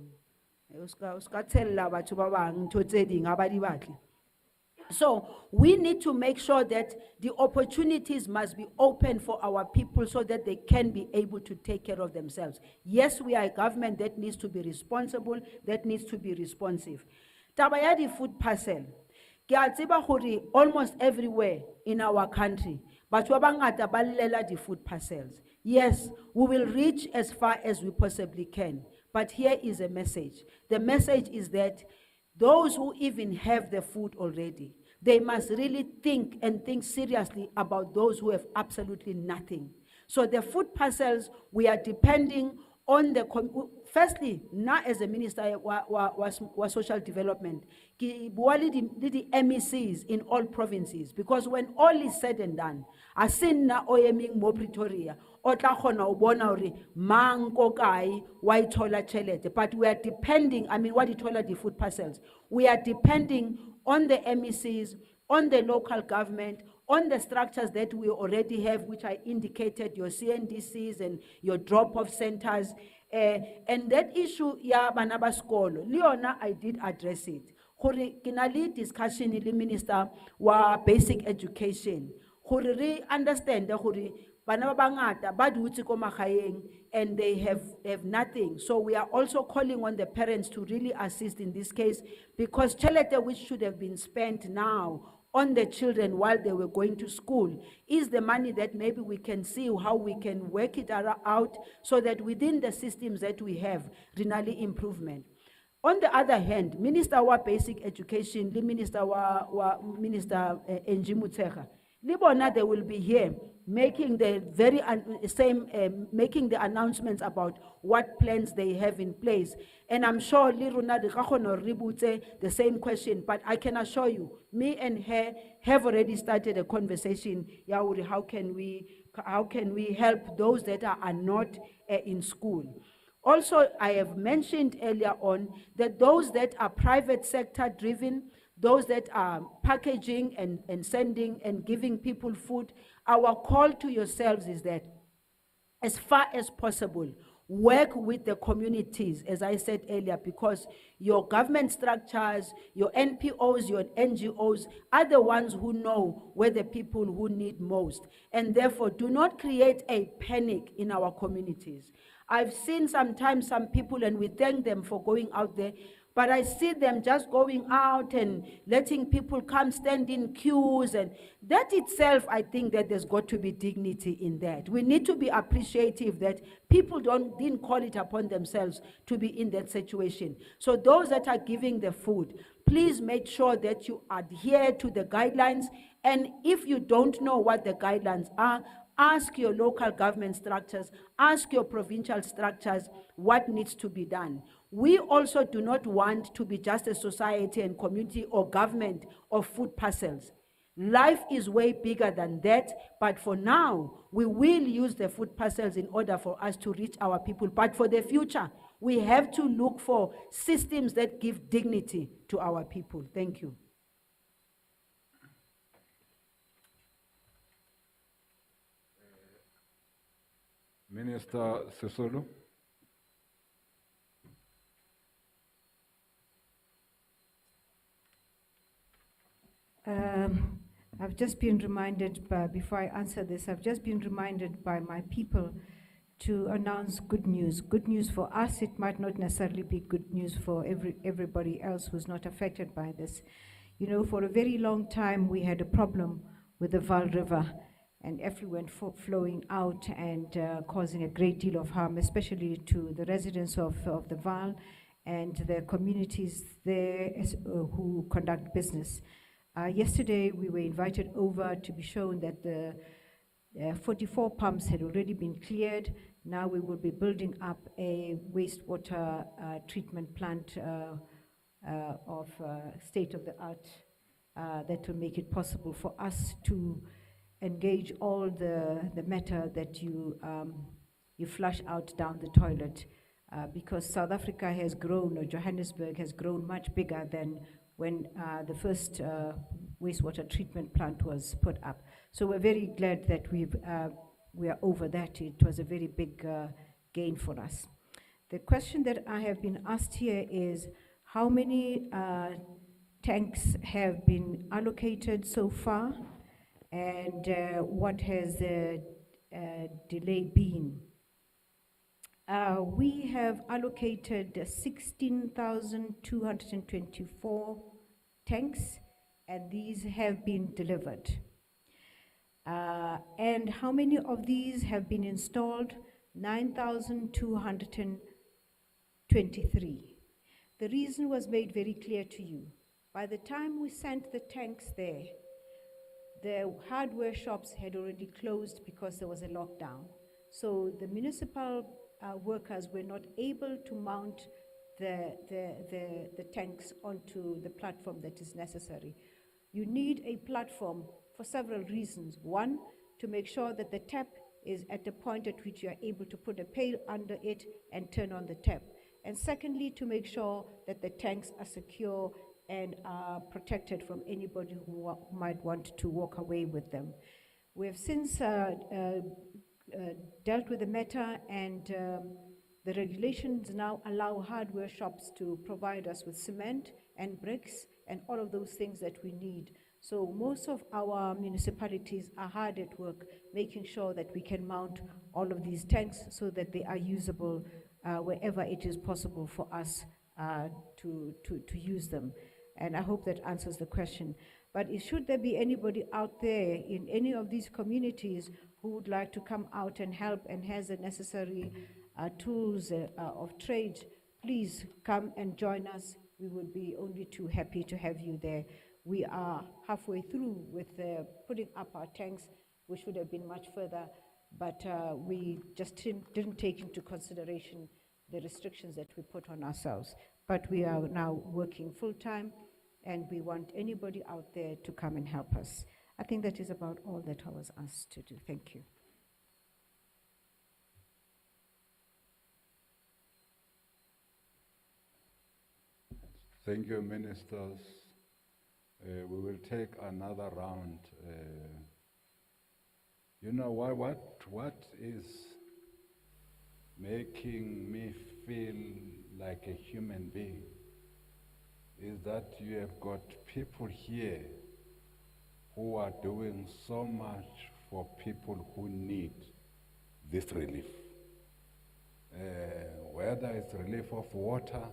so we need to make sure that the opportunities must be open for our people so that they can be able to take care of themselves. Yes, we are a government that needs to be responsible, that needs to be responsive. Taba ya di food parcel, ke a tseba gore almost everywhere in our country, batho ba bangata ba llela di food parcels. Yes, we will reach as far as we possibly can. But here is a message. The message is that those who even have the food already, they must really think and think seriously about those who have absolutely nothing. So the food parcels, we are depending on the, firstly, not as a minister wa social development, ki bua le di MECs in all provinces, because when all is said and done, asinna oyeming mo Pretoria, otla khona ubona hore mang ko kae wa ithola chelete. But we are depending, I mean, what ithola di food parcels, we are depending on the MECs, on the local government, on the structures that we already have, which I indicated, your CNDCs and your drop-off centers. And that issue, ya Barnabas Kolo, Liana, I did address it. Hore kinali discussion in the Minister wa Basic Education. Hore re understand that hore bana ba bangata ba dutse ko magaeng and they have nothing. So we are also calling on the parents to really assist in this case, because chelete which should have been spent now on the children while they were going to school is the money that maybe we can see how we can work it out so that within the systems that we have, really improvement. On the other hand, Minister wa Basic Education, the Minister wa Minister Njimutsecha, Libona, they will be here making the very making the announcements about what plans they have in place. And I'm sure Liruna de Kahono Ribute the same question, but I can assure you, me and her have already started a conversation. Yauri, how can we help those that are not in school? Also, I have mentioned earlier on that those that are private sector driven, those that are packaging and sending and giving people food, our call to yourselves is that as far as possible, work with the communities, as I said earlier, because your government structures, your NPOs, your NGOs are the ones who know where the people who need most. And therefore, do not create a panic in our communities. I've seen sometimes some people, and we thank them for going out there, but I see them just going out and letting people come stand in queues, and that itself, I think that there's got to be dignity in that. We need to be appreciative that people didn't call it upon themselves to be in that situation. So those that are giving the food, please make sure that you adhere to the guidelines. And if you don't know what the guidelines are, ask your local government structures, ask your provincial structures what needs to be done. We also do not want to be just a society and community or government of food parcels. Life is way bigger than that, but for now, we will use the food parcels in order for us to reach our people. But for the future, we have to look for systems that give dignity to our people. Thank you. Minister Sisulu. I've just been reminded, before I answer this, I've just been reminded by my people to announce good news. Good news for us, it might not necessarily be good news for everybody else who's not affected by this. You know, for a very long time, we had a problem with the Vaal River and effluent flowing out and causing a great deal of harm, especially to the residents of the Vaal and the communities there who conduct business. Yesterday, we were invited over to be shown that the 44 pumps had already been cleared. Now we will be building up a wastewater treatment plant of state-of-the-art that will make it possible for us to engage all the matter that you flush out down the toilet. Because South Africa has grown, or Johannesburg has grown much bigger than when the first wastewater treatment plant was put up. So we're very glad that we are over that. It was a very big gain for us. The question that I have been asked here is, how many tanks have been allocated so far, and what has the delay been? We have allocated 16,224 tanks, and these have been delivered. And how many of these have been installed? 9,223. The reason was made very clear to you. By the time we sent the tanks there, the hardware shops had already closed because there was a lockdown. So the municipal workers were not able to mount the tanks onto the platform that is necessary. You need a platform for several reasons. One, to make sure that the tap is at the point at which you are able to put a pail under it and turn on the tap. And secondly, to make sure that the tanks are secure and are protected from anybody who might want to walk away with them. We have since dealt with the matter, and the regulations now allow hardware shops to provide us with cement and bricks and all of those things that we need. So most of our municipalities are hard at work making sure that we can mount all of these tanks so that they are usable wherever it is possible for us to use them. And I hope that answers the question. But should there be anybody out there in any of these communities who would like to come out and help and has the necessary tools of trade, please come and join us. We would be only too happy to have you there. We are halfway through with putting up our tanks. We should have been much further, but we just didn't take into consideration the restrictions that we put on ourselves. But we are now working full-time, and we want anybody out there to come and help us. I think that is about all that I was asked to do. Thank you. Thank you, ministers. We will take another round. You know what is making me feel like a human being is that you have got people here who are doing so much for people who need this relief. Whether it's relief of water,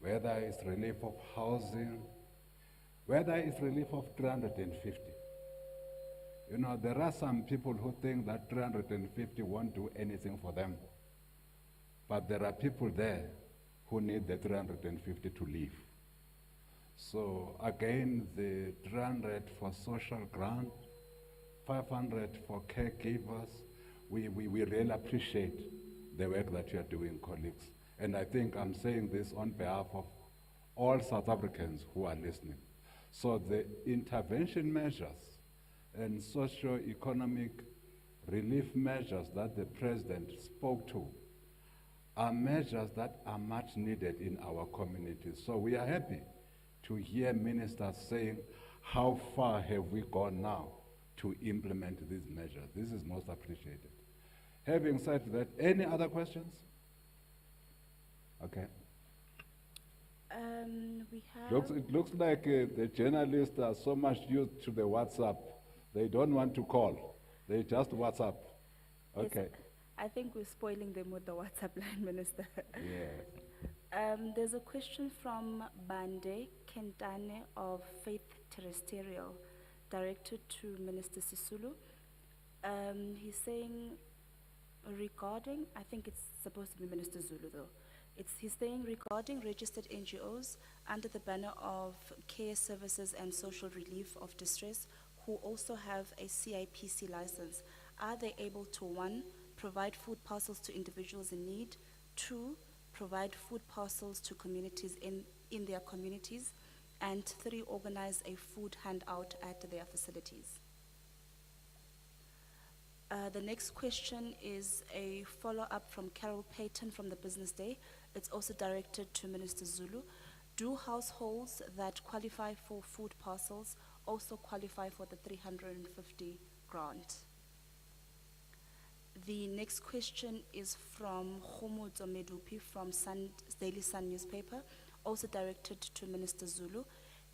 whether it's relief of housing, whether it's relief of 350. You know, there are some people who think that 350 won't do anything for them. But there are people there who need the 350 to live. So again, the 300 for social grant, 500 for caregivers. We really appreciate the work that you are doing, colleagues. And I think I'm saying this on behalf of all South Africans who are listening. So the intervention measures and socio-economic relief measures that the President spoke to are measures that are much needed in our communities. So we are happy to hear ministers saying, how far have we gone now to implement these measures? This is most appreciated. Having said that, any other questions? Okay. We have. It looks like the journalists are so much used to the WhatsApp. They don't want to call. They just WhatsApp. Yes, Okay. I think we're spoiling them with the WhatsApp line, Minister. Yeah. There's a question from Bande Kentane of Faith Terrestrial, directed to Minister Sisulu. He's saying regarding, I think it's supposed to be Minister Zulu though. He's saying regarding registered NGOs under the banner of care services and social relief of distress who also have a CIPC license, are they able to, 1, provide food parcels to individuals in need, 2, provide food parcels to communities in their communities, and 3, organize a food handout at their facilities? The next question is a follow-up from Carol Payton from the Business Day. It's also directed to Minister Zulu. Do households that qualify for food parcels also qualify for the 350 grant? The next question is from Homudzo Medupi from Daily Sun newspaper, also directed to Minister Zulu.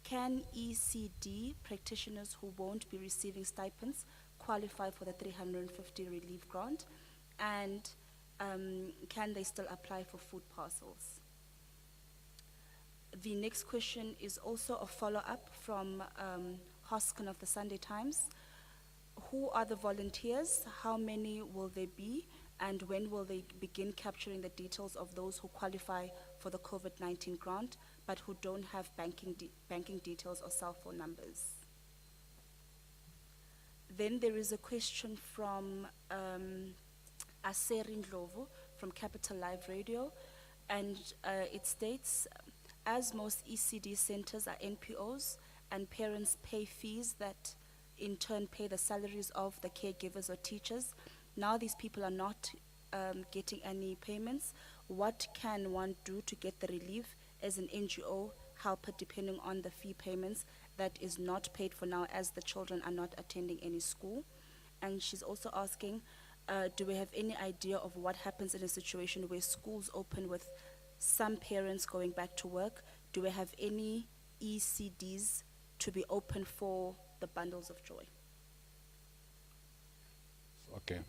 Can ECD practitioners who won't be receiving stipends qualify for the 350 relief grant? And can they still apply for food parcels? The next question is also a follow-up from Hoskin of the Sunday Times. Who are the volunteers? How many will there be? And when will they begin capturing the details of those who qualify for the COVID-19 grant but who don't have banking details or cell phone numbers? Then there is a question from Aserin Ndlovu from Capital Live Radio, and it states, as most ECD centers are NPOs and parents pay fees that in turn pay the salaries of the caregivers or teachers, now these people are not getting any payments. What can one do to get the relief as an NGO helper depending on the fee payments that is not paid for now as the children are not attending any school? And she's also asking, do we have any idea of what happens in a situation where schools open with some parents going back to work? Do we have any ECDs to be open for the bundles of joy? Okay.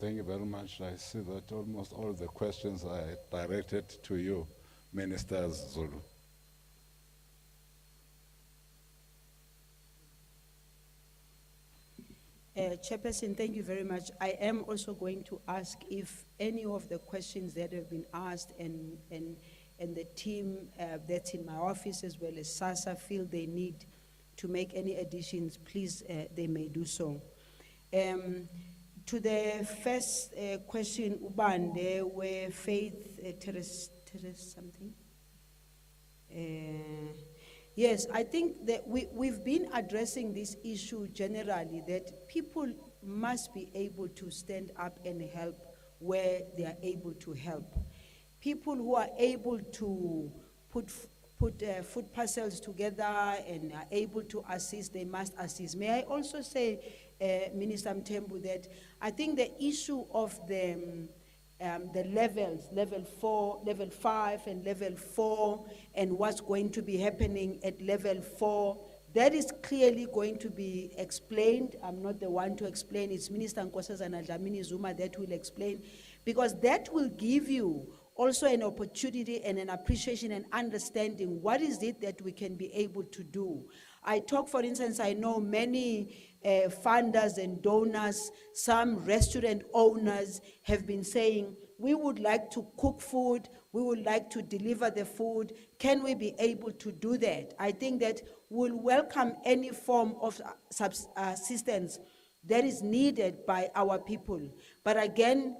Thank you very much. I see that almost all the questions are directed to you, Minister Zulu. Chairperson, thank you very much. I am also going to ask if any of the questions that have been asked and the team that's in my office as well as SASA feel they need to make any additions, please, they may do so. To the first question, Ubande, where Faith Terrace something? Yes, I think that we've been addressing this issue generally, that people must be able to stand up and help where they are able to help. People who are able to put food parcels together and are able to assist, they must assist. May I also say, Minister Tembu, that I think the issue of the levels, level 4, level 5, and level 4, and what's going to be happening at level 4, that is clearly going to be explained. I'm not the one to explain. It's Minister Nkosazana Dlamini Zuma that will explain, because that will give you also an opportunity and an appreciation and understanding what is it that we can be able to do. I talk, for instance, I know many funders and donors, some restaurant owners have been saying, we would like to cook food, we would like to deliver the food. Can we be able to do that? I think that we'll welcome any form of assistance that is needed by our people. But again,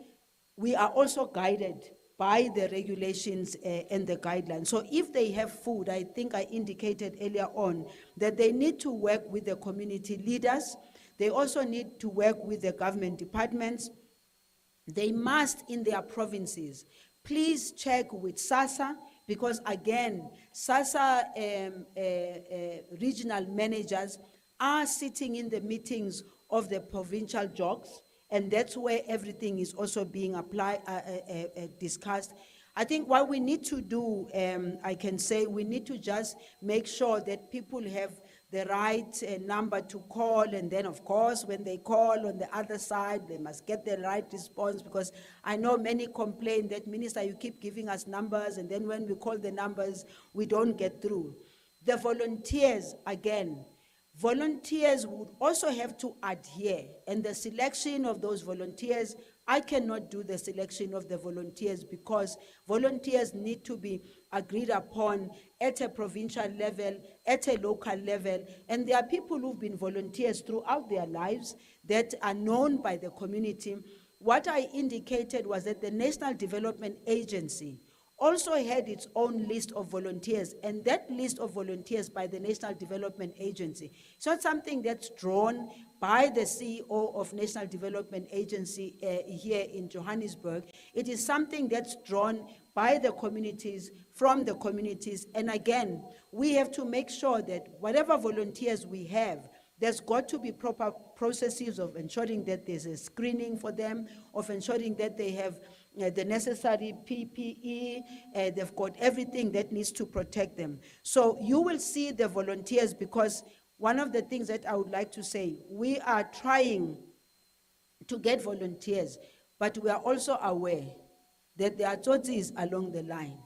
we are also guided by the regulations and the guidelines. So if they have food, I think I indicated earlier on that they need to work with the community leaders. They also need to work with the government departments. They must, in their provinces, please check with SASSA, because again, SASSA regional managers are sitting in the meetings of the provincial jogs, and that's where everything is also being discussed. I think what we need to do, I can say, we need to just make sure that people have the right number to call, and then of course when they call on the other side, they must get the right response, because I know many complain that, Minister, you keep giving us numbers, and then when we call the numbers, we don't get through. The volunteers, again, volunteers would also have to adhere, and the selection of those volunteers, I cannot do the selection of the volunteers because volunteers need to be agreed upon at a provincial level, at a local level, and there are people who've been volunteers throughout their lives that are known by the community. What I indicated was that the National Development Agency also had its own list of volunteers, and that list of volunteers by the National Development Agency, it's not something that's drawn by the CEO of National Development Agency here in Johannesburg. It is something that's drawn by the communities, from the communities, and again, we have to make sure that whatever volunteers we have, there's got to be proper processes of ensuring that there's a screening for them, of ensuring that they have the necessary PPE, they've got everything that needs to protect them. So you will see the volunteers, because one of the things that I would like to say, we are trying to get volunteers, but we are also aware that there are tsotsies along the line.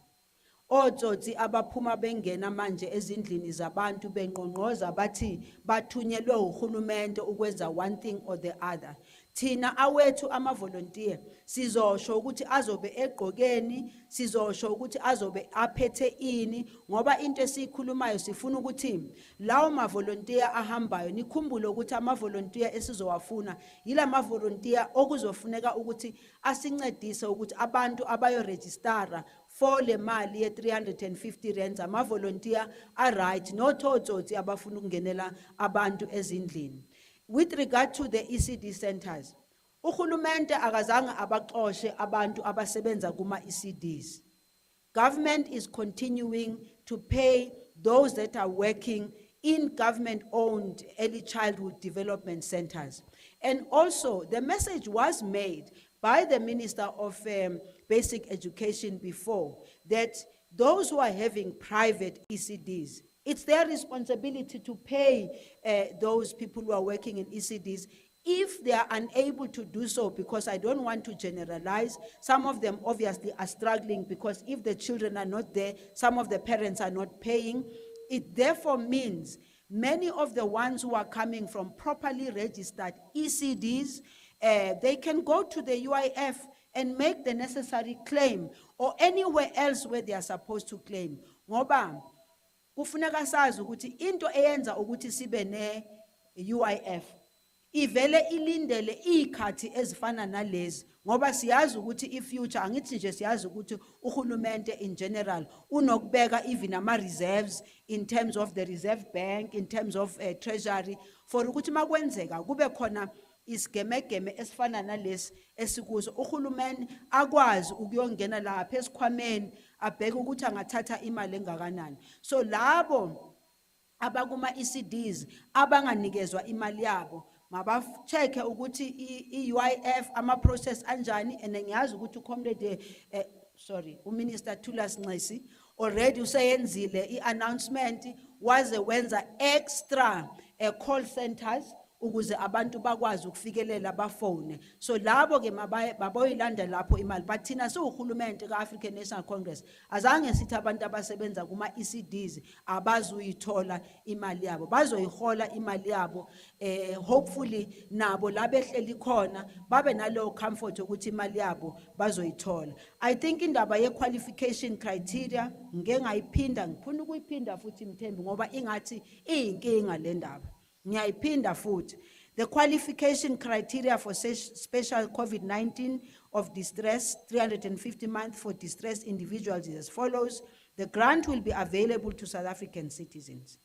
Otsotsi abaphuma bengena manje ezindlini zabantu benqonqoza bathi bathunyelwe uhulumende ukwenza one thing or the other. Thina awethu ama-volunteer sizosho ukuthi azobe egqokeni, sizosho ukuthi azobe aphethe ini, ngoba into esikhulumayo sifuna ukuthi lawo ma-volunteer ahambayo, nikhumbule ukuthi ama-volunteer esizowafuna yila ma-volunteer okuzofuneka ukuthi asincedise ukuthi abantu abayo-registara for le mali ye 350 rands, ama-volunteer are-right, nothotsotsi abafuna ukungenela abantu ezindlini. With regard to the ECD centers, uhulumende akazange abaxoshe abantu abasebenza kuma ECDs. Government is continuing to pay those that are working in government-owned early childhood development centers. And also, the message was made by the Minister of Basic Education before, that those who are having private ECDs, it's their responsibility to pay those people who are working in ECDs if they are unable to do so, because I don't want to generalize. Some of them obviously are struggling because if the children are not there, some of the parents are not paying. It therefore means many of the ones who are coming from properly registered ECDs, they can go to the UIF and make the necessary claim, or anywhere else where they are supposed to claim. Ngoba kufuneka sazi ukuthi into eyenza ukuthi sibe ne UIF ivele ilindele ikhathi ezifana nalezi, ngoba siyazi ukuthi ifuture, angithi nje siyazi ukuthi uhulumende in general unokubeka even ama reserves in terms of the reserve bank, in terms of treasury, for ukuthi makwenzeka kube khona isigemegeme esifana nalesi esikuzo, uhulumeni akwazi ukuyongena lapha esikhwameni abheke ukuthi angathatha imali engakanani. So labo abakuma ECDs abanganikezwa imali yabo mabacheke ukuthi i-UIF ama process anjani, and ngiyazi ukuthi uComrade uMinister Thulas Nxesi already usayenzile i-announcement, waze wenza extra call centers ukuze abantu bakwazi ukufikelela bafone. So labo ke baboyilanda lapho imali, but thina siwuhulumende ka-African National Congress azange sithi abantu abasebenza kuma ECDs abazuyithola imali yabo, bazoyihola imali yabo. Hopefully nabo labehleli khona babe nalo comfort ukuthi imali yabo bazoyithola. I think indaba ye qualification criteria ngengayiphinda ngifuna ukuyiphinda futhi Mthembu ngoba ingathi iyinkinga le ndaba. Ngiyayiphinda futhi. The qualification criteria for special COVID-19 of distress, 350 months for distressed individuals is as follows. The grant will be available to South African citizens,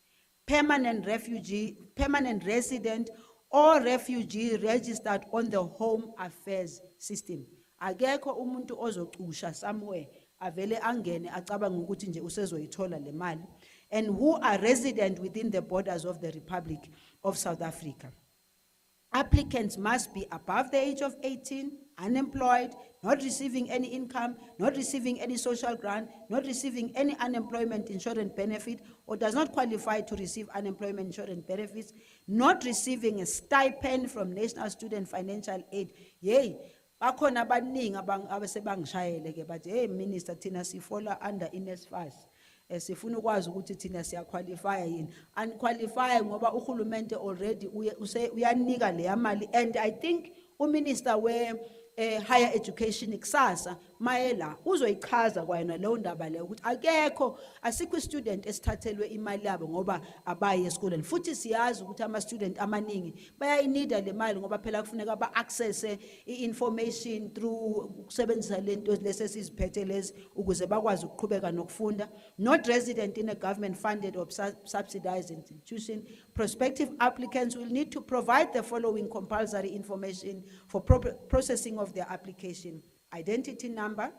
permanent refugee, permanent resident, or refugee registered on the Home Affairs System. Akekho umuntu ozoqhusha somewhere avele angene acabanga ukuthi nje usezoyithola le mali, and who are resident within the borders of the Republic of South Africa. Applicants must be above the age of 18, unemployed, not receiving any income, not receiving any social grant, not receiving any unemployment insurance benefit, or does not qualify to receive unemployment insurance benefits, not receiving a stipend from National Student Financial Aid. Yay! Bakhona abaningi abasebangishayele ke bathi hey Minister thina sifola under NSFAS. Sifuna ukwazi ukuthi thina siya qualify yini. Unqualify ngoba uhulumende already uyanika le mali, and I think uMinister higher education kusasa mayela uzoyichaza kwayena leyo ndaba leyo ukuthi akekho asikho student esithathelwe imali yabo ngoba abaye esikoleni, futhi siyazi ukuthi ama student amaningi bayayinida le mali ngoba phela kufuneka ba access information through ukusebenzisa lento lesi siziphethe lezi ukuze bakwazi ukuqhubeka nokufunda. Not resident in a government funded or subsidized institution, prospective applicants will need to provide the following compulsory information for processing of their application: identity number,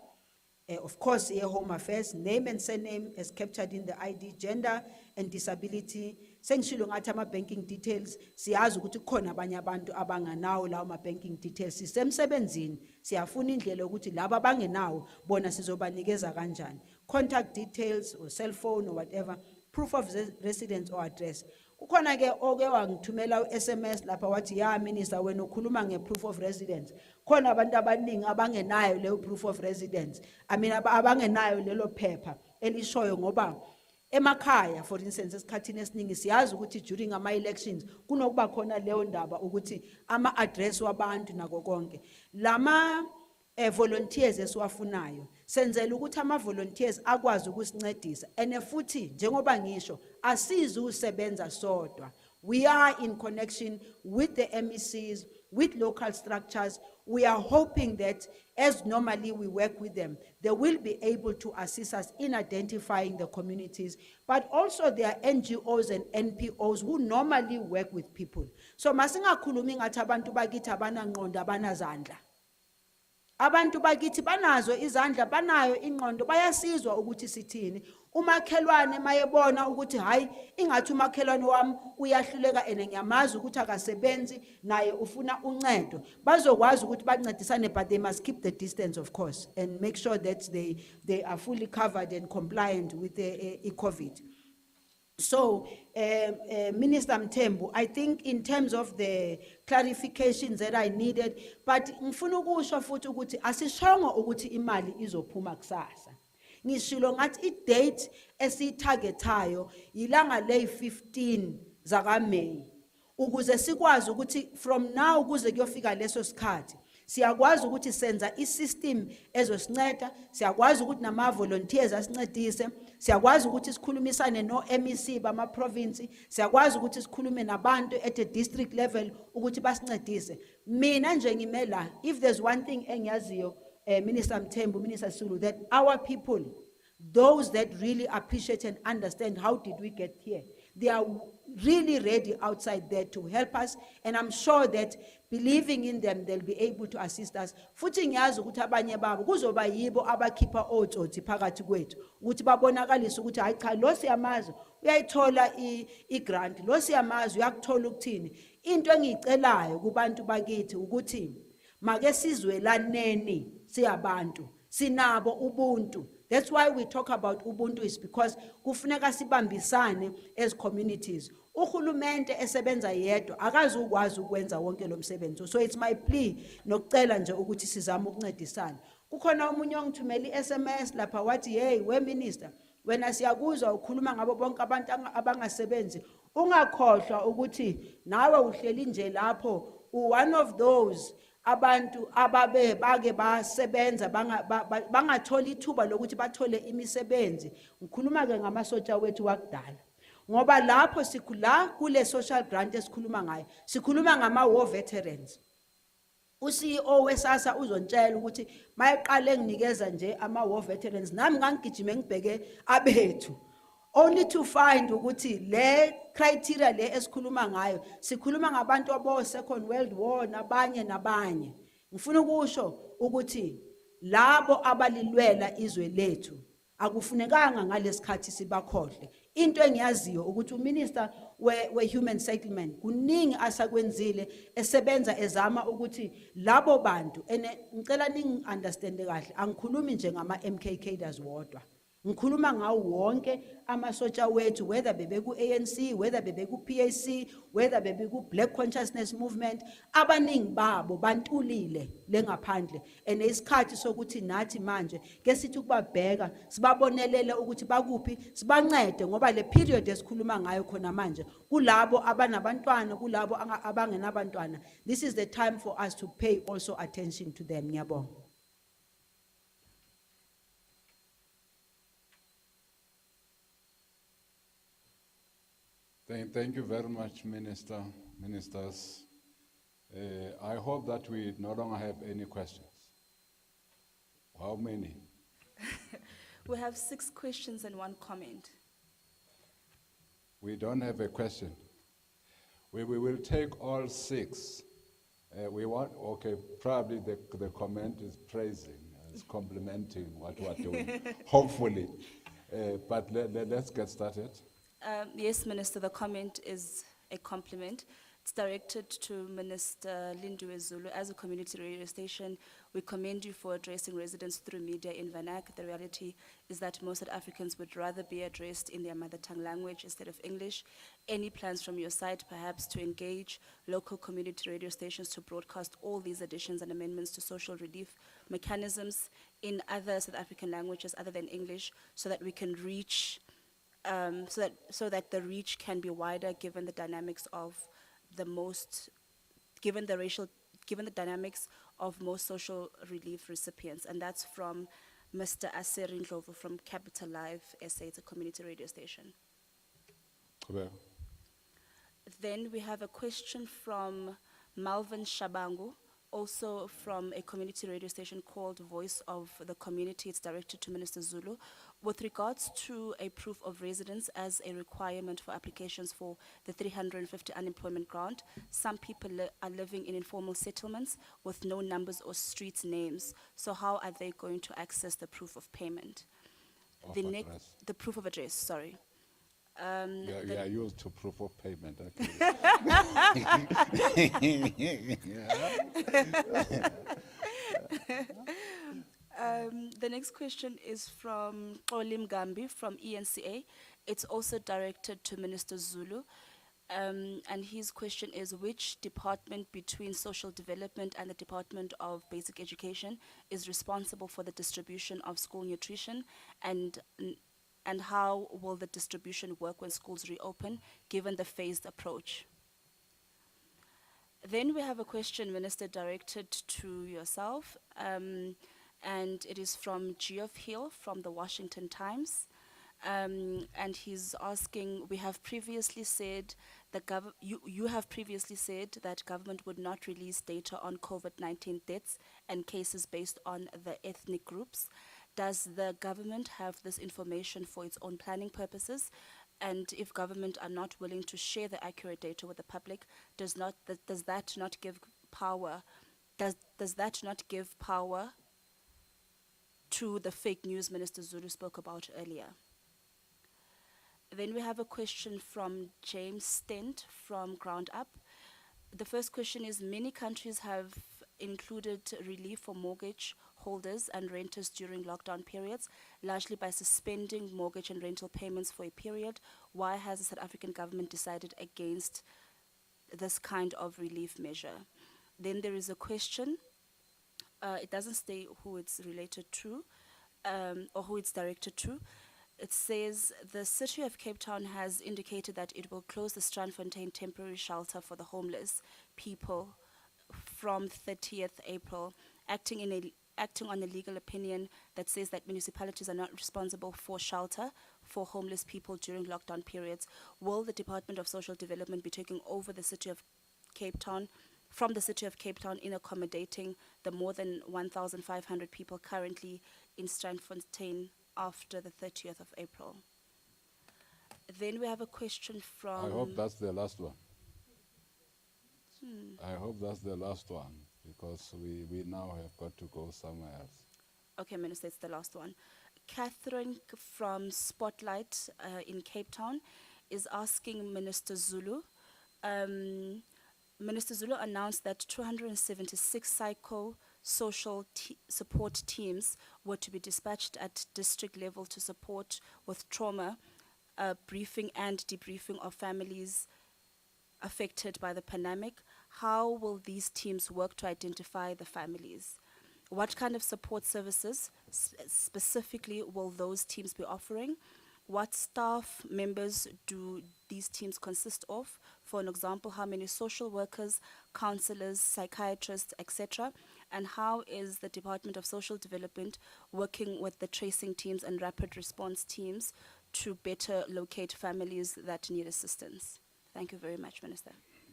of course, Home Affairs, name and surname as captured in the ID, gender and disability. Sengishilo ngathi ama banking details, siyazi ukuthi khona abanye abantu abanganawo lawo ma banking details. Sisemsebenzini siyafuna indlela ukuthi laba abangenawo bona sizobanikeza kanjani. Contact details or cell phone or whatever, proof of residence or address. Kukhona ke oke wangithumela SMS lapha wathi ya Minister wena ukhuluma ngeproof of residence. Khona abantu abaningi abangenayo leyo proof of residence. I mean abangenayo lelo phepha elishoyo ngoba emakhaya for instance esikhathini esiningi siyazi ukuthi during ama elections kunokuba khona leyo ndaba ukuthi ama address wabantu nako konke. Lama volunteers esiwafunayo senzela ukuthi ama volunteers akwazi ukusincedisa, ene futhi njengoba ngisho asizi usebenza sodwa. We are in connection with the MECs, with local structures. We are hoping that as normally we work with them, they will be able to assist us in identifying the communities, but also there are NGOs and NPOs who normally work with people. So masingakhulumi ngathi abantu bakithi abanangqondo abanazandla. Abantu bakithi banazo izandla, banayo ingqondo, bayasizwa ukuthi sithini. Umakhelwane mayebona ukuthi hayi ingathi umakhelwane wami uyahluleka ene ngiyamazi ukuthi akasebenzi naye ufuna uncedo, bazokwazi ukuthi bancedisane, but they must keep the distance of course and make sure that they are fully covered and compliant with the COVID. So, Minister Tembu, I think in terms of the clarifications that I needed, but ngifuna ukusho futhi ukuthi asishongo ukuthi imali izophuma kusasa. Ngishilo ngathi i-date esitargetayo ilanga le-15 zaka May, ukuze sikwazi ukuthi from now kuze kuyofika leso sikhathi siyakwazi ukuthi senza i-system ezosinceda, siyakwazi ukuthi nama volunteers asincedise, siyakwazi ukuthi sikhulumisane no MEC bama province, siyakwazi ukuthi sikhulume nabantu at the district level ukuthi basincedise. Mina nje ngimela, if there's one thing engiyaziyo Minister Tembu, Minister Zulu, that our people, those that really appreciate and understand how did we get here, they are really ready outside there to help us, and I'm sure that believing in them, they'll be able to assist us. Futhi ngiyazi ukuthi abanye babo kuzoba yibo abakhipha otsotsi phakathi kwethu ukuthi babonakalise ukuthi hayi cha lo siyamazi uyayithola i-grant, lo siyamazi uyakuthola ukuthini. Into engiyicelayo kubantu bakithi ukuthi make sizwelaneni siyabantu, Sinabo ubuntu. That's why we talk about ubuntu, is because kufuneka sibambisane as communities. Uhulumente esebenza yedwa akazukwazi ukwenza wonke lo msebenzi. So it's my plea nokucela nje ukuthi sizame ukuncedisana. Kukhona umunye ongithumela i-SMS lapha wathi, hey, we minister, wena siyakuzwa ukhuluma ngabo bonke abantu abangasebenzi, ungakhohlwa ukuthi nawe uhleli nje lapho one of those abantu ababe bake basebenza bangatholi ithuba lokuthi bathole imisebenzi. Ngikhuluma ke ngamasotsha wethu wakudala, ngoba lapho sikula kule social grant esikhuluma ngayo sikhuluma ngama-war veterans. U-CEO wesasa uzontshela ukuthi mayeqale nginikeza nje ama-war veterans nami ngangigijime ngibheke abethu, only to find ukuthi le criteria le esikhuluma ngayo sikhuluma ngabantu abo Second World War nabanye. Ngifuna ukusho ukuthi labo abalilwela izwe lethu akufunekanga ngalesikhathi sibakhohle. Into engiyaziyo ukuthi uminister we-human settlement kuningi asakwenzile esebenza ezama ukuthi labo bantu, ngicela ningi-understande kahle, angikhulumi nje ngama-MKKers wodwa, ngikhuluma ngawo wonke amasotsha wethu, whether bebeku-ANC, whether bebeku-PAC, whether bebeku-Black Consciousness Movement, abaningi babo bantulile lengaphandle. And isikhathi sokuthi nathi manje ke sithi ukubabheka sibabonelele ukuthi bakuphi, sibancede ngoba le period esikhuluma ngayo khona manje kulabo abanabantwana, kulabo abangenabantwana. This is the time for us to pay also attention to them. Ngiyabonga. Thank you very much, ministers. I hope that we no longer have any questions. How many? We have 6 questions and 1 comment. We don't have a question. We will take all 6. Okay, probably the comment is praising, is complimenting what we're doing, hopefully. But let's get started. Yes, Minister, the comment is a compliment. It's directed to Minister Zulu. As a community radio station, we commend you for addressing residents through media in Vanak. The reality is that most South Africans would rather be addressed in their mother tongue language instead of English. Any plans from your side, perhaps, to engage local community radio stations to broadcast all these additions and amendments to social relief mechanisms in other South African languages other than English, so that we can reach so that the reach can be wider, given the dynamics of given the dynamics of most social relief recipients? And that's from Mr. Adhere from Capital Live SA, it's a community radio station. Okay. Then we have a question from Malvin Shabangu, also from a community radio station called Voice of the Community. It's directed to Minister Zulu. With regards to a proof of residence as a requirement for applications for the 350 unemployment grant, some people are living in informal settlements with no numbers or street names. So how are they going to access the proof of payment? The proof of address, sorry. Yeah, used to proof of payment. The next question is from Olim Gambi from ENCA. It's also directed to Minister Zulu. And his question is, which department between social development and the Department of Basic Education is responsible for the distribution of school nutrition, and how will the distribution work when schools reopen, given the phased approach? Then we have a question, Minister, directed to yourself, and it is from Geoff Hill from the Washington Times. And he's asking, we have previously said you have previously said that government would not release data on COVID-19 deaths and cases based on the ethnic groups. Does the government have this information for its own planning purposes? And if government are not willing to share the accurate data with the public, does that not give power to the fake news Minister Zulu spoke about earlier? Then we have a question from James Stent from Ground Up. The first question is, many countries have included relief for mortgage holders and renters during lockdown periods, largely by suspending mortgage and rental payments for a period. Why has the South African government decided against this kind of relief measure? Then there is a question. It doesn't say who it's related to or who it's directed to. It says the City of Cape Town has indicated that it will close the Strandfontein temporary shelter for the homeless people from 30th April, acting on a legal opinion that says that municipalities are not responsible for shelter for homeless people during lockdown periods. Will the Department of Social Development be taking over the City of Cape Town, from the City of Cape Town, in accommodating the more than 1,500 people currently in Strandfontein after the 30th of April? Then we have a question from... I hope that's the last one. I hope that's the last one, because we now have got to go somewhere else. Okay, Minister, it's the last one. Catherine from Spotlight in Cape Town is asking Minister Zulu. Minister Zulu announced that 276 psycho-social support teams were to be dispatched at district level to support with trauma, briefing and debriefing of families affected by the pandemic. How will these teams work to identify the families? What kind of support services specifically will those teams be offering? What staff members do these teams consist of? For an example, how many social workers, counselors, psychiatrists, etc.? And how is the Department of Social Development working with the tracing teams and rapid response teams to better locate families that need assistance? Thank you very much, Minister.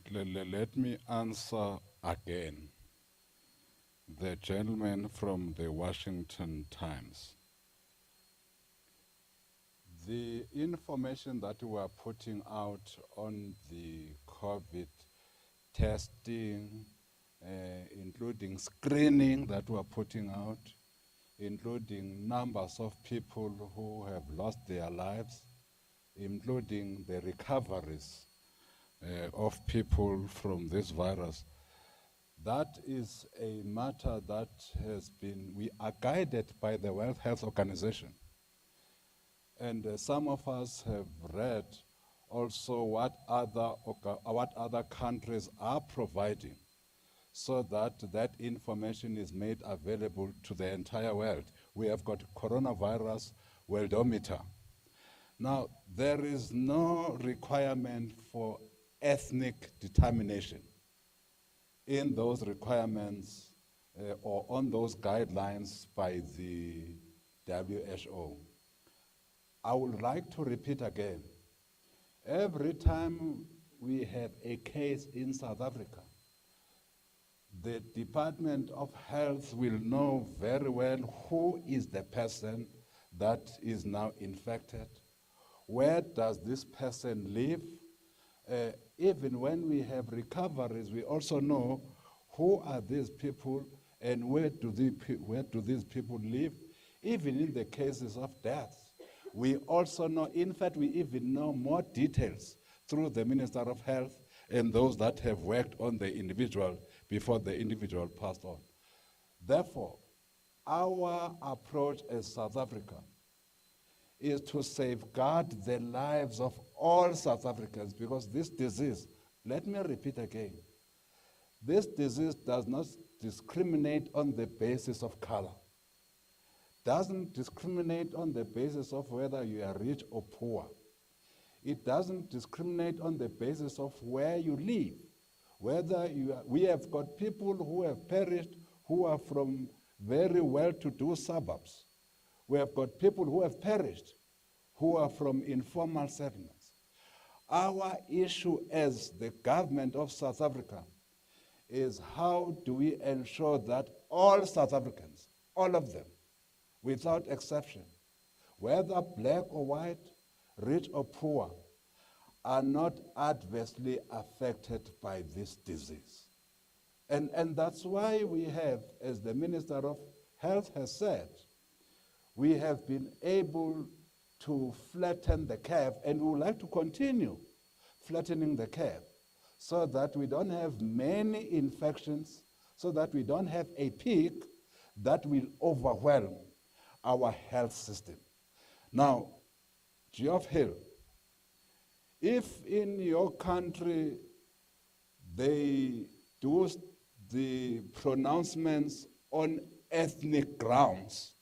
Let me answer again. The gentleman from the Washington Times. The information that we are putting out on the COVID testing, including screening that we are putting out, including numbers of people who have lost their lives, including the recoveries of people from this virus. That is a matter that has been, we are guided by the World Health Organization. And some of us have read also what other countries are providing, so that that information is made available to the entire world. We have got coronavirus worldometer. Now, there is no requirement for ethnic determination in those requirements or on those guidelines by the WHO. I would like to repeat again, every time we have a case in South Africa, the Department of Health will know very well who is the person that is now infected, where does this person live. Even when we have recoveries, we also know who are these people and where do these people live. Even in the cases of death, we also know, in fact, we even know more details through the Minister of Health and those that have worked on the individual before the individual passed on. Therefore, our approach as South Africa is to safeguard the lives of all South Africans, because this disease, let me repeat again, this disease does not discriminate on the basis of color, doesn't discriminate on the basis of whether you are rich or poor. It doesn't discriminate on the basis of where you live, whether we have got people who have perished who are from very well-to-do suburbs. We have got people who have perished who are from informal settlements. Our issue as the government of South Africa is how do we ensure that all South Africans, all of them, without exception, whether black or white, rich or poor, are not adversely affected by this disease. And that's why we have, as the Minister of Health has said, we have been able to flatten the curve, and we would like to continue flattening the curve so that we don't have many infections, so that we don't have a peak that will overwhelm our health system. Now, Geoff Hill, if in your country they do the pronouncements on ethnic grounds,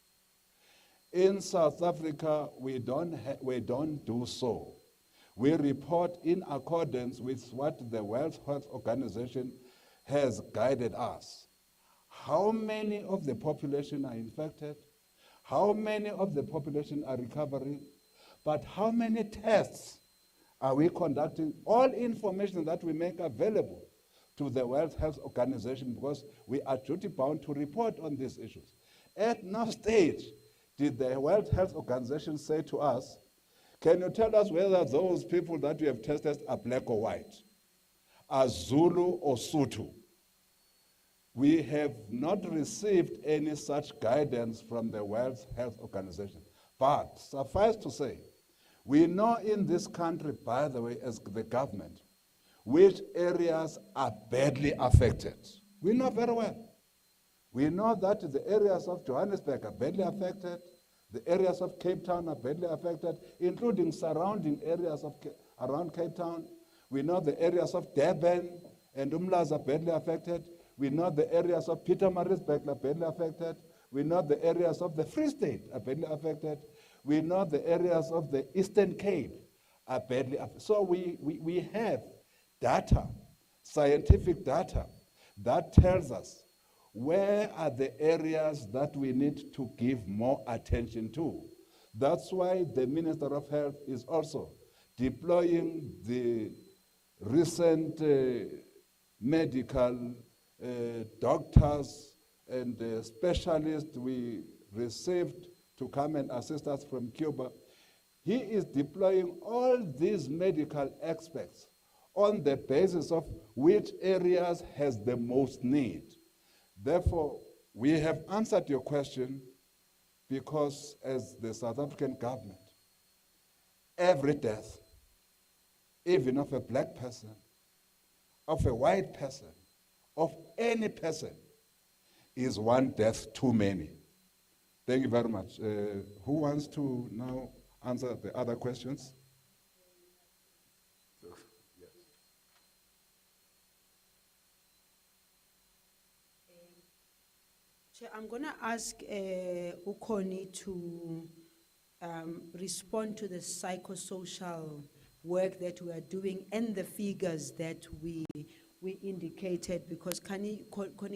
in South Africa we don't do so. We report in accordance with what the World Health Organization has guided us. How many of the population are infected? How many of the population are recovering? But how many tests are we conducting? All information that we make available to the World Health Organization, because we are duty bound to report on these issues. At no stage did the World Health Organization say to us, can you tell us whether those people that you have tested are black or white, are Zulu or Sotho? We have not received any such guidance from the World Health Organization. But suffice to say, we know in this country, by the way, as the government, which areas are badly affected. We know very well. We know that the areas of Johannesburg are badly affected, the areas of Cape Town are badly affected, including surrounding areas of around Cape Town. We know the areas of Durban and Umlaas are badly affected. We know the areas of Pietermaritzburg are badly affected. We know the areas of the Free State are badly affected. We know the areas of the Eastern Cape are badly affected. So we have data, scientific data, that tells us where are the areas that we need to give more attention to. That's why the Minister of Health is also deploying the recent medical doctors and specialists we received to come and assist us from Cuba. He is deploying all these medical experts on the basis of which areas has the most need. Therefore, we have answered your question because as the South African government, every death, even of a black person, of a white person, of any person, is one death too many. Thank you very much. Who wants to now answer the other questions? Yes. Chair, I'm going to ask Ukoni to respond to the psychosocial work that we are doing and the figures that we indicated, because Connie,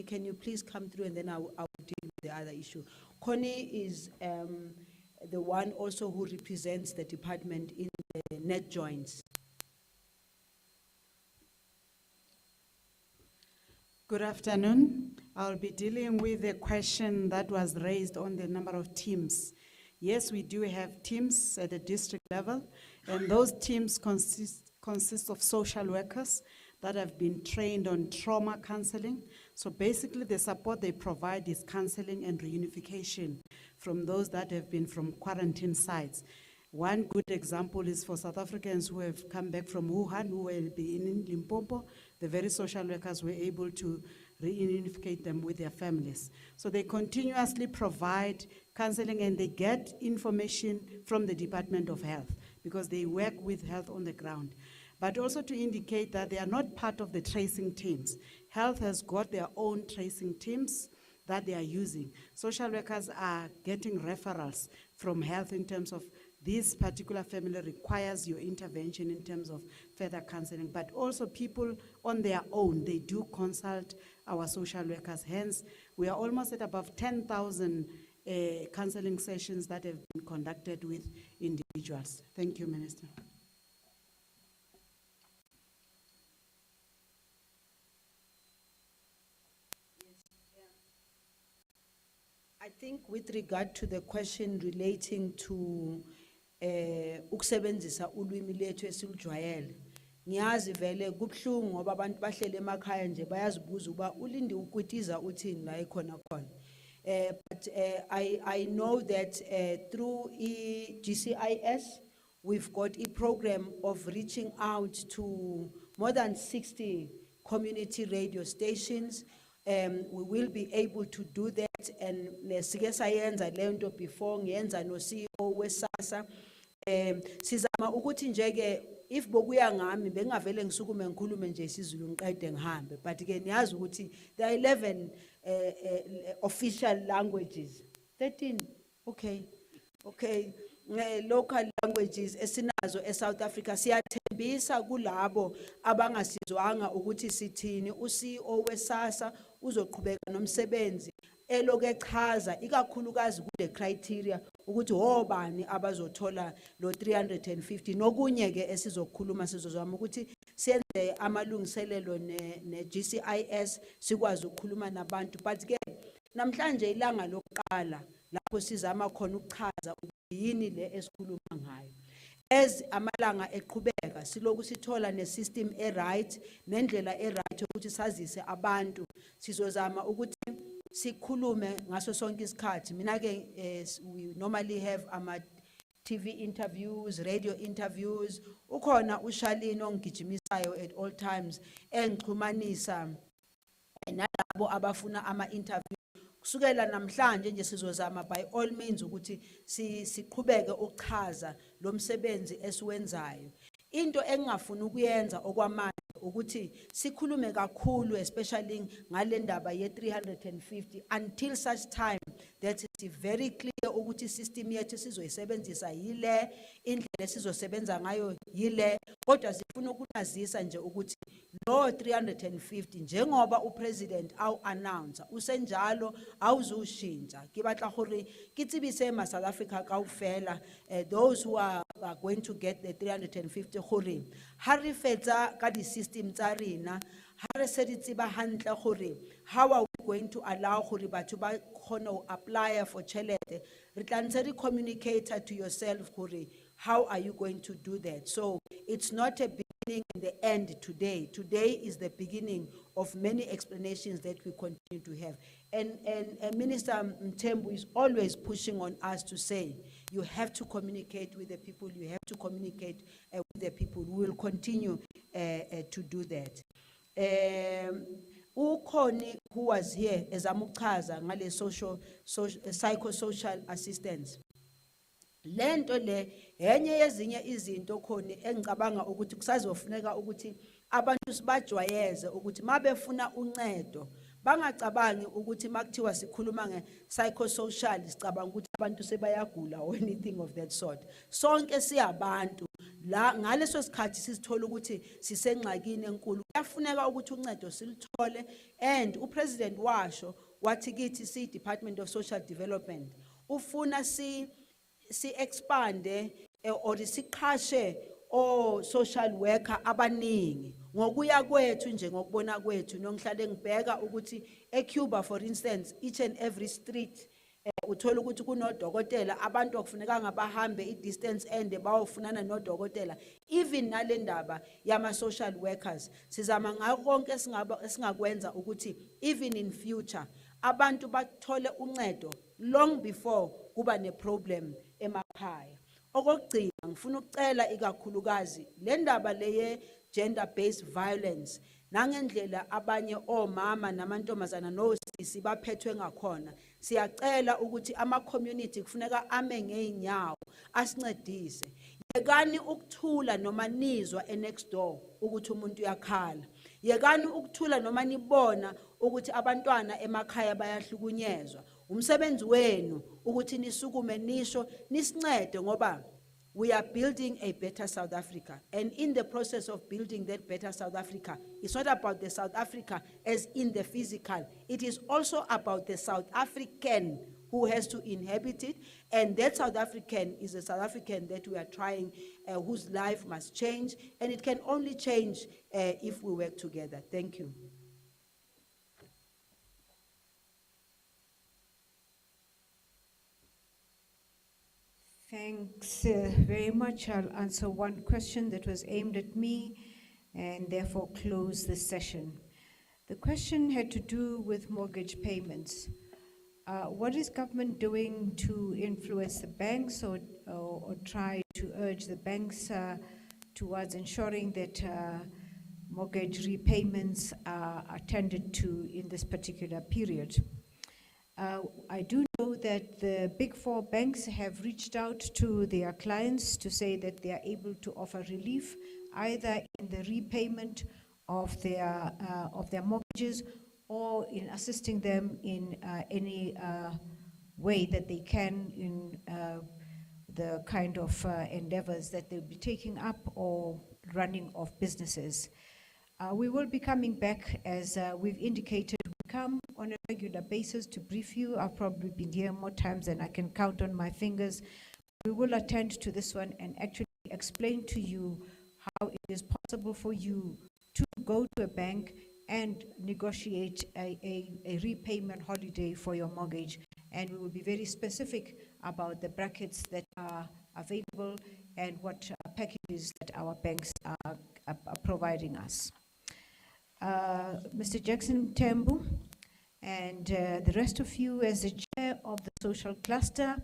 can you please come through and then I will deal with the other issue. Connie is the one also who represents the department in the net joints. Good afternoon. I'll be dealing with the question that was raised on the number of teams. Yes, we do have teams at the district level, and those teams consist of social workers that have been trained on trauma counseling. So basically the support they provide is counseling and reunification from those that have been from quarantine sites. One good example is for South Africans who have come back from Wuhan, who will be in Limpopo. The very social workers were able to reunificate them with their families. So they continuously provide counseling and they get information from the Department of Health because they work with health on the ground. But also to indicate that they are not part of the tracing teams. Health has got their own tracing teams that they are using. Social workers are getting referrals from health in terms of this particular family requires your intervention in terms of further counseling, but also people on their own, they do consult our social workers. Hence, we are almost at above 10,000 counseling sessions that have been conducted with individuals. Thank you, Minister. I think with regard to the question relating to ukusebenzisa ulwimi lethu esilujwayele, ngiyazi vele kubhlungu ngoba abantu bahlele emakhaya nje bayazibuza uba ulindi ukwitiza uthini la ekhona khona. But I know that through GCIS we've got a program of reaching out to more than 60 community radio stations we will be able to do that, and sike sayenza leyo nto before ngiyenza no CEO weSASSA. Sizama ukuthi njeke if bokuya ngami bengavele ngisukume ngikhulume nje isiZulu ngiqede ngihambe, but ke niyazi ukuthi there are 11 official languages. 13. Okay, local languages esinazo eSouth Africa. Siyathembisa kulabo abangasizwanga ukuthi sithini. uCEO weSASSA uzoqhubeka nomsebenzi eloke echaza ikakhulukazi kule criteria ukuthi obani abazothola lo 350 nokunye ke esizokhuluma sizozama ukuthi siyenze amalungiselelo ne GCIS sikwazi ukukhuluma nabantu, but ke namhlanje ilanga lokuqala lapho sizama khona ukuchaza yini le esikhuluma ngayo. As amalanga eqhubeka siloku sithola ne-system right nendlela right ukuthi sazise abantu, sizozama ukuthi sikhulume ngaso sonke isikhathi. Mina ke we normally have ama TV interviews, radio interviews. Ukhona uShalini ongijimisayo at all times engixhumanisa nalabo abafuna ama interview. Kusukela namhlanje nje sizozama by all means ukuthi siqhubeke ukuchaza lo msebenzi esiwenzayo. Into engingafuna ukuyenza okwamanje ukuthi sikhulume kakhulu especially ngale ndaba ye 350 until such time that it's very clear ukuthi system yethu sizoyisebenzisa yile, indlela sizosebenza ngayo yile, kodwa sifuna ukunazisa nje ukuthi lo 350 njengoba upresident awu announce usenjalo awuzushintsha. Kibatla gore kitsibise ma South Africa kaufela those who are going to get the 350 gore ha re fetsa ka di system tsa rena, ha re se di tsiba hantle gore how are we going to allow gore batho ba khona o apply for chelete, re tla ntse re communicate to yourself gore how are you going to do that. So it's not a beginning and the end today. Today is the beginning of many explanations that we continue to have. And Minister Tembu is always pushing on us to say, you have to communicate with the people, you have to communicate with the people. We will continue to do that. Ukhoni who was here as amuchaza ngale psychosocial assistance. Lento le enye yezinye izinto khona engicabanga ukuthi kusazofuneka ukuthi abantu sibajwayeze ukuthi mabefuna uncedo bangacabangi ukuthi makuthiwa sikhuluma nge-psychosocial sicabanga ukuthi abantu sebayagula or anything of that sort. Sonke siyabantu la ngaleso sikhathi sisithola ukuthi sisengxakini enkulu, kuyafuneka ukuthi uncedo silithole, and upresident washo wathi kithi si-Department of Social Development ufuna si expande or siqhashe o social worker abaningi ngokuya kwethu nje ngokubona kwethu nongihlale ngibheka ukuthi eCuba for instance each and every street uthola ukuthi kunodokotela, abantu akufuneka ngabahambe i-distance ende bayofunana nodokotela. Even nale ndaba yama social workers sizama ngako konke esingakwenza ukuthi even in future abantu bathole uncedo long before kuba ne problem emakhaya. Okugcina ngifuna ukucela ikakhulukazi le ndaba leye gender based violence nangendlela abanye omama namantombazana nosisi baphethwe ngakhona, siyacela ukuthi ama community kufuneka ame ngeenyawo asincedise. Yekani ukuthula noma nizwa next door ukuthi umuntu uyakhala, yekani ukuthula noma nibona ukuthi abantwana emakhaya bayahlukunyezwa. Umsebenzi wenu ukuthi nisukume nisho nisincede ngoba we are building a better South Africa, and in the process of building that better South Africa, it's not about the South Africa as in the physical, it is also about the South African who has to inhabit it, and that South African is a South African that we are trying, whose life must change, and it can only change if we work together. Thank you. Thanks very much. I'll answer one question that was aimed at me and therefore close the session. The question had to do with mortgage payments. What is government doing to influence the banks or try to urge the banks towards ensuring that mortgage repayments are attended to in this particular period. I do know that the big four banks have reached out to their clients to say that they are able to offer relief either in the repayment of their mortgages or in assisting them in any way that they can in the kind of endeavors that they'll be taking up or running of businesses. We will be coming back, as we've indicated, we come on a regular basis to brief you. I've probably been here more times than I can count on my fingers. We will attend to this one and actually explain to you how it is possible for you to go to a bank and negotiate a repayment holiday for your mortgage. And we will be very specific about the brackets that are available and what packages that our banks are providing us. Mr. Jackson Tembu and the rest of you as the chair of the social cluster,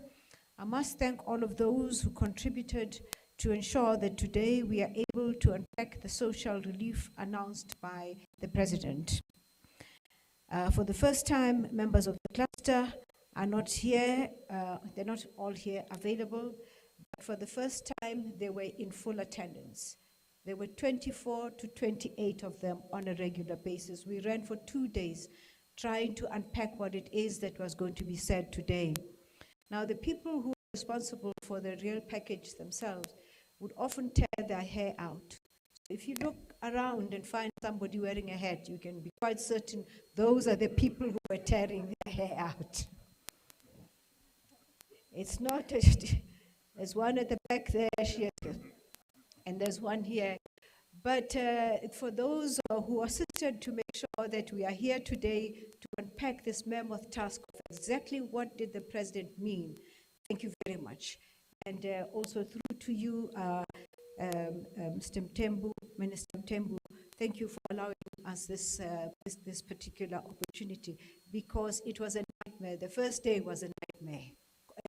I must thank all of those who contributed to ensure that today we are able to unpack the social relief announced by the president. For the first time, members of the cluster are not here, they're not all here available, but for the first time they were in full attendance. There were 24 to 28 of them on a regular basis. We ran for 2 days trying to unpack what it is that was going to be said today. Now, the people who are responsible for the real package themselves would often tear their hair out. So if you look around and find somebody wearing a hat, you can be quite certain those are the people who are tearing their hair out. It's not, there's one at the back there, and there's one here. But for those who assisted to make sure that we are here today to unpack this mammoth task of exactly what did the president mean, thank you very much. And also through to you, Mr. Tembu, Minister Tembu, thank you for allowing us this particular opportunity, because it was a nightmare. The first day was a nightmare,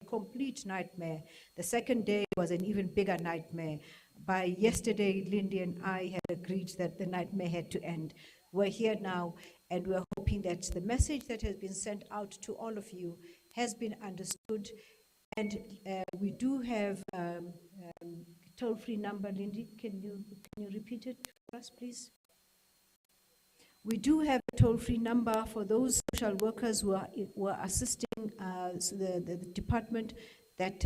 a complete nightmare. The second day was an even bigger nightmare. By yesterday, Lindy and I had agreed that the nightmare had to end. We're here now, and we're hoping that the message that has been sent out to all of you has been understood. And we do have toll-free number. Lindy, can you repeat it for us, please? We do have a toll-free number for those social workers who are assisting the department that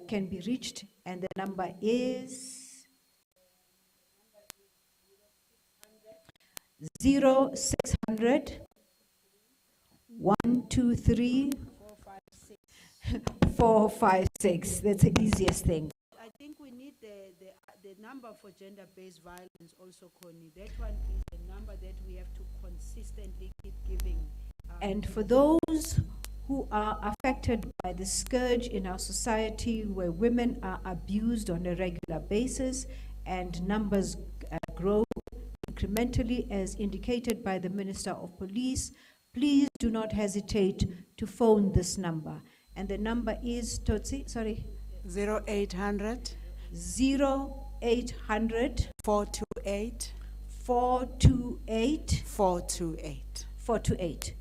can be reached, and the number is 0600 123 456. That's the easiest thing. I think we need the number for gender-based violence also, Connie. That one is the number that we have to consistently keep giving. And for those who are affected by the scourge in our society, where women are abused on a regular basis and numbers grow incrementally as indicated by the Minister of Police, please do not hesitate to phone this number. And the number is, Totsi, sorry? 0800 0800 428 428 428. 428.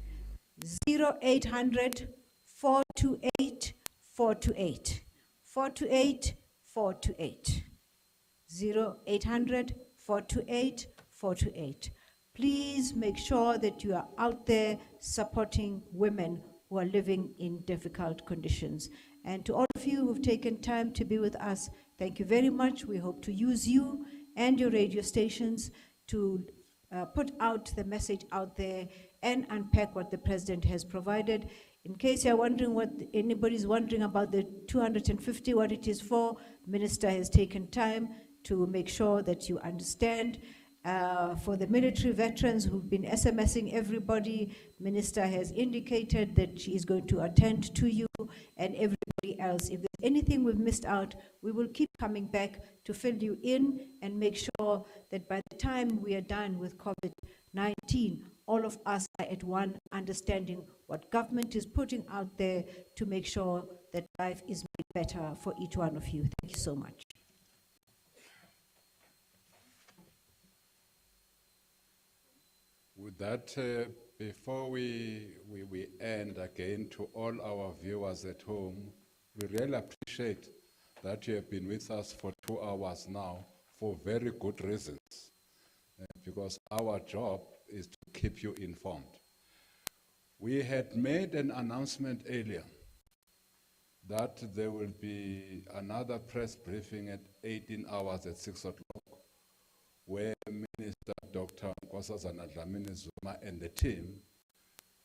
0800 428 428. 428 428. 0800 428 428. Please make sure that you are out there supporting women who are living in difficult conditions. And to all of you who've taken time to be with us, thank you very much. We hope to use you and your radio stations to put out the message out there and unpack what the president has provided. In case you're wondering what anybody's wondering about the 250, what it is for, Minister has taken time to make sure that you understand. For the military veterans who've been SMSing everybody, Minister has indicated that she is going to attend to you and everybody else. If there's anything we've missed out, we will keep coming back to fill you in and make sure that by the time we are done with COVID-19, all of us are at one understanding what government is putting out there to make sure that life is made better for each one of you. Thank you so much. With that, before we end again, to all our viewers at home, we really appreciate that you have been with us for 2 hours now for very good reasons, because our job is to keep you informed. We had made an announcement earlier that there will be another press briefing at 18 hours at 6 o'clock, where Minister Dr. Nkosazana Dlamini-Zuma and the team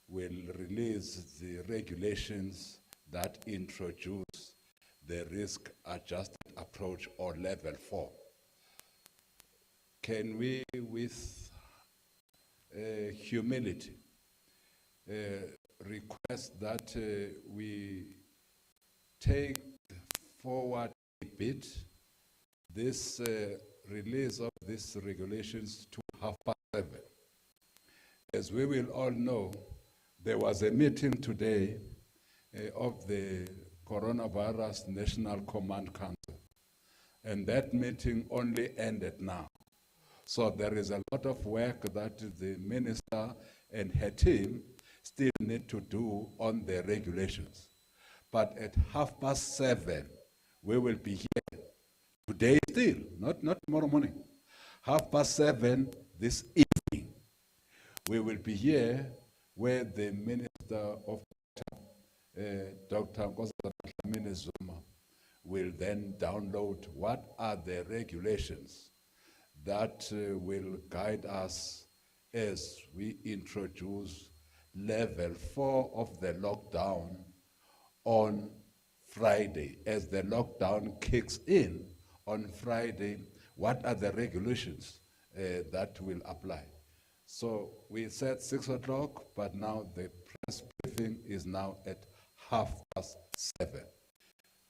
will release the regulations that introduce the risk-adjusted approach, or level 4. Can we, with humility, request that we take forward a bit this release of these regulations to 7:30. As we will all know, there was a meeting today of the Coronavirus National Command Council, and that meeting only ended now. So there is a lot of work that the minister and her team still need to do on the regulations. But at 7:30, we will be here today still, not tomorrow morning. 7:30 this evening, we will be here where the Minister of Dr. Nkosazana Dlamini-Zuma will then download what are the regulations that will guide us as we introduce level 4 of the lockdown on Friday. As the lockdown kicks in on Friday, what are the regulations that will apply? So we said 6 o'clock, but now the press briefing is now at 7:30.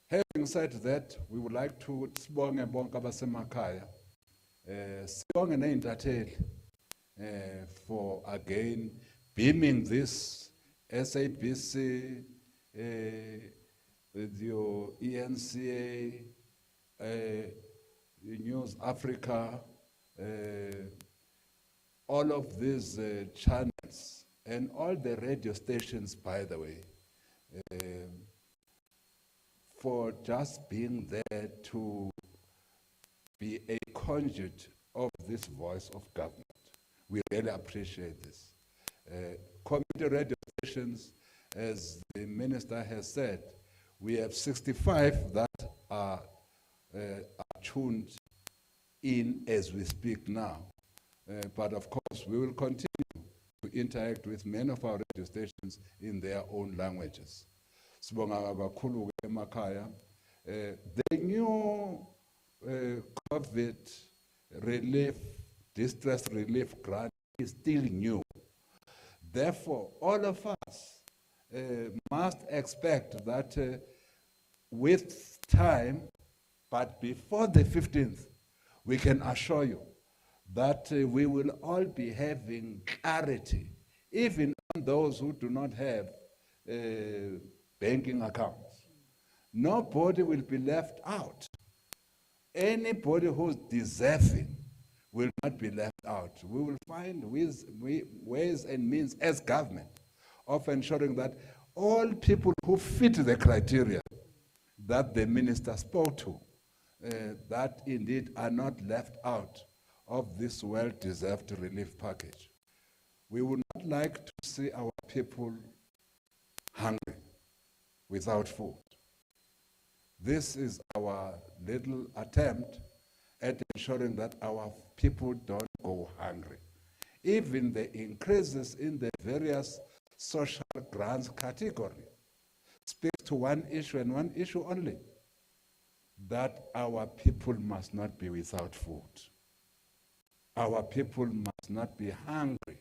Having said that, we would like to sibonge bonke abasemakhaya, sibonge ney'ntatheli for again beaming this SABC, with your ENCA, News Africa, all of these channels, and all the radio stations, by the way, for just being there to be a conduit of this voice of government. We really appreciate this. Community radio stations, as the minister has said, we have 65 that are tuned in as we speak now. But of course, we will continue to interact with many of our radio stations in their own languages. Sibonga kakhulu ke emakhaya. The new COVID relief, distress relief grant is still new. Therefore, all of us must expect that with time, but before the 15th, we can assure you that we will all be having clarity, even on those who do not have banking accounts. Nobody will be left out. Anybody who's deserving will not be left out. We will find ways and means as government of ensuring that all people who fit the criteria that the minister spoke to, that indeed are not left out of this well-deserved relief package. We would not like to see our people hungry, without food. This is our little attempt at ensuring that our people don't go hungry. Even the increases in the various social grants category speaks to one issue and one issue only, that our people must not be without food. Our people must not be hungry.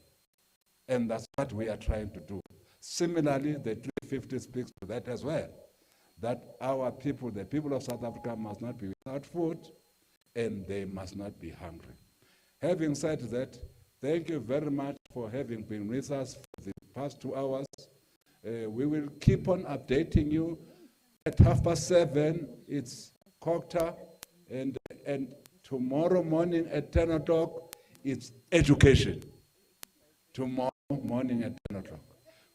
And that's what we are trying to do. Similarly, the 350 speaks to that as well, that our people, the people of South Africa, must not be without food and they must not be hungry. Having said that, thank you very much for having been with us for the past 2 hours. We will keep on updating you. At 7:30, it's Correctional, and tomorrow morning at 10 o'clock, it's education. tomorrow morning at 10 o'clock.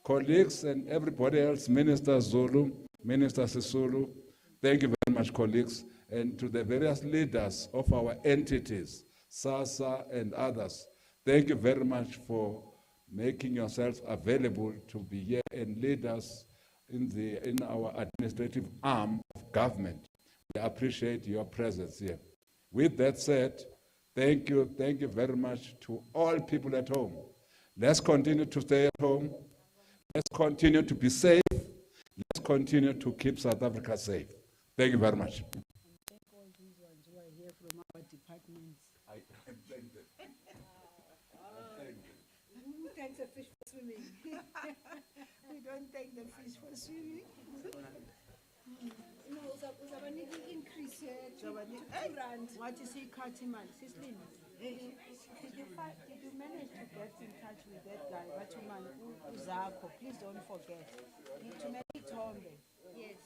Colleagues and everybody else, Minister Zulu, Minister Sisulu, thank you very much, colleagues, and to the various leaders of our entities, SASA and others, thank you very much for making yourselves available to be here and lead us in our administrative arm of government. We appreciate your presence here. With that said, thank you very much to all people at home. Let's continue to stay at home. Let's continue to be safe. Let's continue to keep South Africa safe. Thank you very much. Thank all these ones who are here from our departments. I thank them. Who thanks a fish for swimming? We don't take the fish for swimming. No, uzabanika increase to rand. What is he cutting, man? Sislin, did you manage to get in touch with that guy, Batuman Uzako? Please don't forget. Yes.